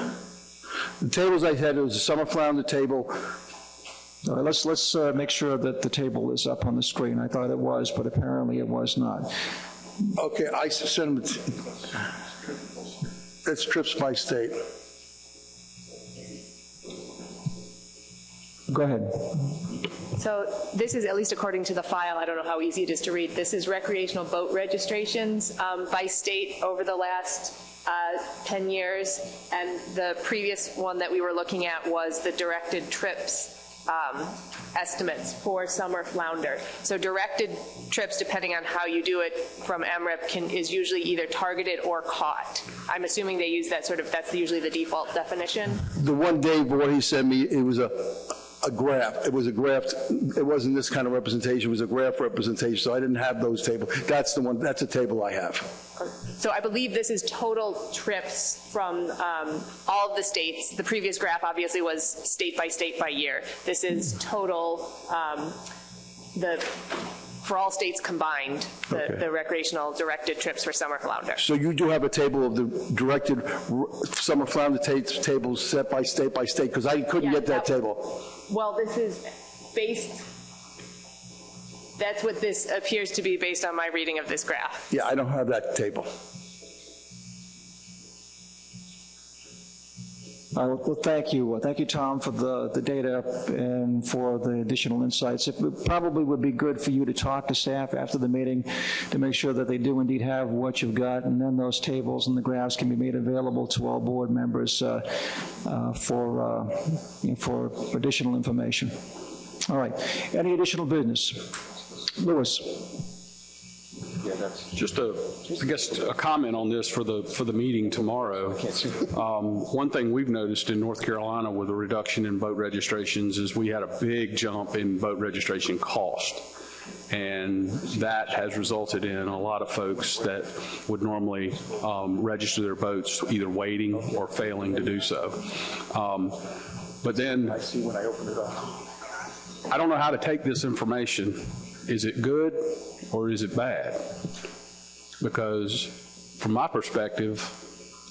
The tables I had, it was a summer flounder table. All right, let's make sure that the table is up on the screen. I thought it was, but apparently it was not. Okay, I sent them. It's trips by state. Go ahead. So this is, at least according to the file, I don't know how easy it is to read, this is recreational boat registrations by state over the last 10 years, and the previous one that we were looking at was the directed trips estimates for summer flounder. So directed trips, depending on how you do it from MRIP, is usually either targeted or caught. I'm assuming they use that that's usually the default definition. The one Dave, what he sent me, it was a graph. It was a graph. It wasn't this kind of representation. It was a graph representation, so I didn't have those tables. That's the one. That's a table I have. So I believe this is total trips from all of the states. The previous graph obviously was state by year. This is total, for all states combined, the recreational directed trips for summer flounder. So you do have a table of the directed summer flounder tables set by state, because I couldn't get that table. Well, this is based, that's what this appears to be based on my reading of this graph. Yeah, I don't have that table. Well, thank you. Thank you, Tom, for the data and for the additional insights. It probably would be good for you to talk to staff after the meeting to make sure that they do indeed have what you've got, and then those tables and the graphs can be made available to all board members for additional information. All right. Any additional business? Louis. Just a comment on this for the meeting tomorrow. One thing we've noticed in North Carolina with a reduction in boat registrations is we had a big jump in boat registration cost. And that has resulted in a lot of folks that would normally register their boats either waiting or failing to do so. But then I see when I open it up. I don't know how to take this information. Is it good or is it bad? Because from my perspective,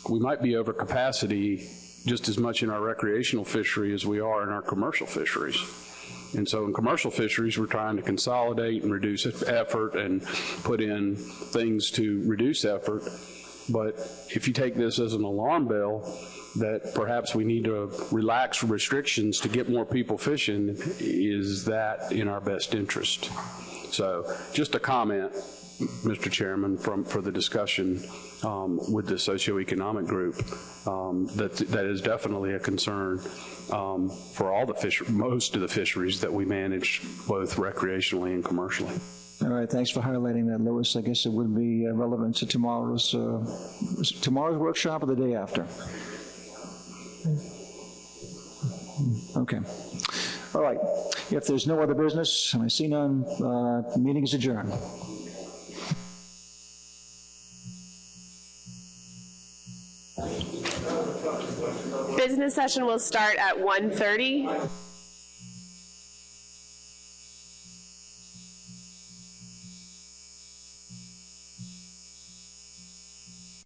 we might be over capacity just as much in our recreational fishery as we are in our commercial fisheries. And so in commercial fisheries, we're trying to consolidate and reduce effort and put in things to reduce effort. But if you take this as an alarm bell, that perhaps we need to relax restrictions to get more people fishing, is that in our best interest? So just a comment, Mr. Chairman, for the discussion with the socioeconomic group, that is definitely a concern for all the most of the fisheries that we manage, both recreationally and commercially. All right, thanks for highlighting that, Louis. I guess it would be relevant to tomorrow's workshop or the day after. Okay. All right. If there's no other business, and I see none, the meeting is adjourned. Business session will start at 1:30.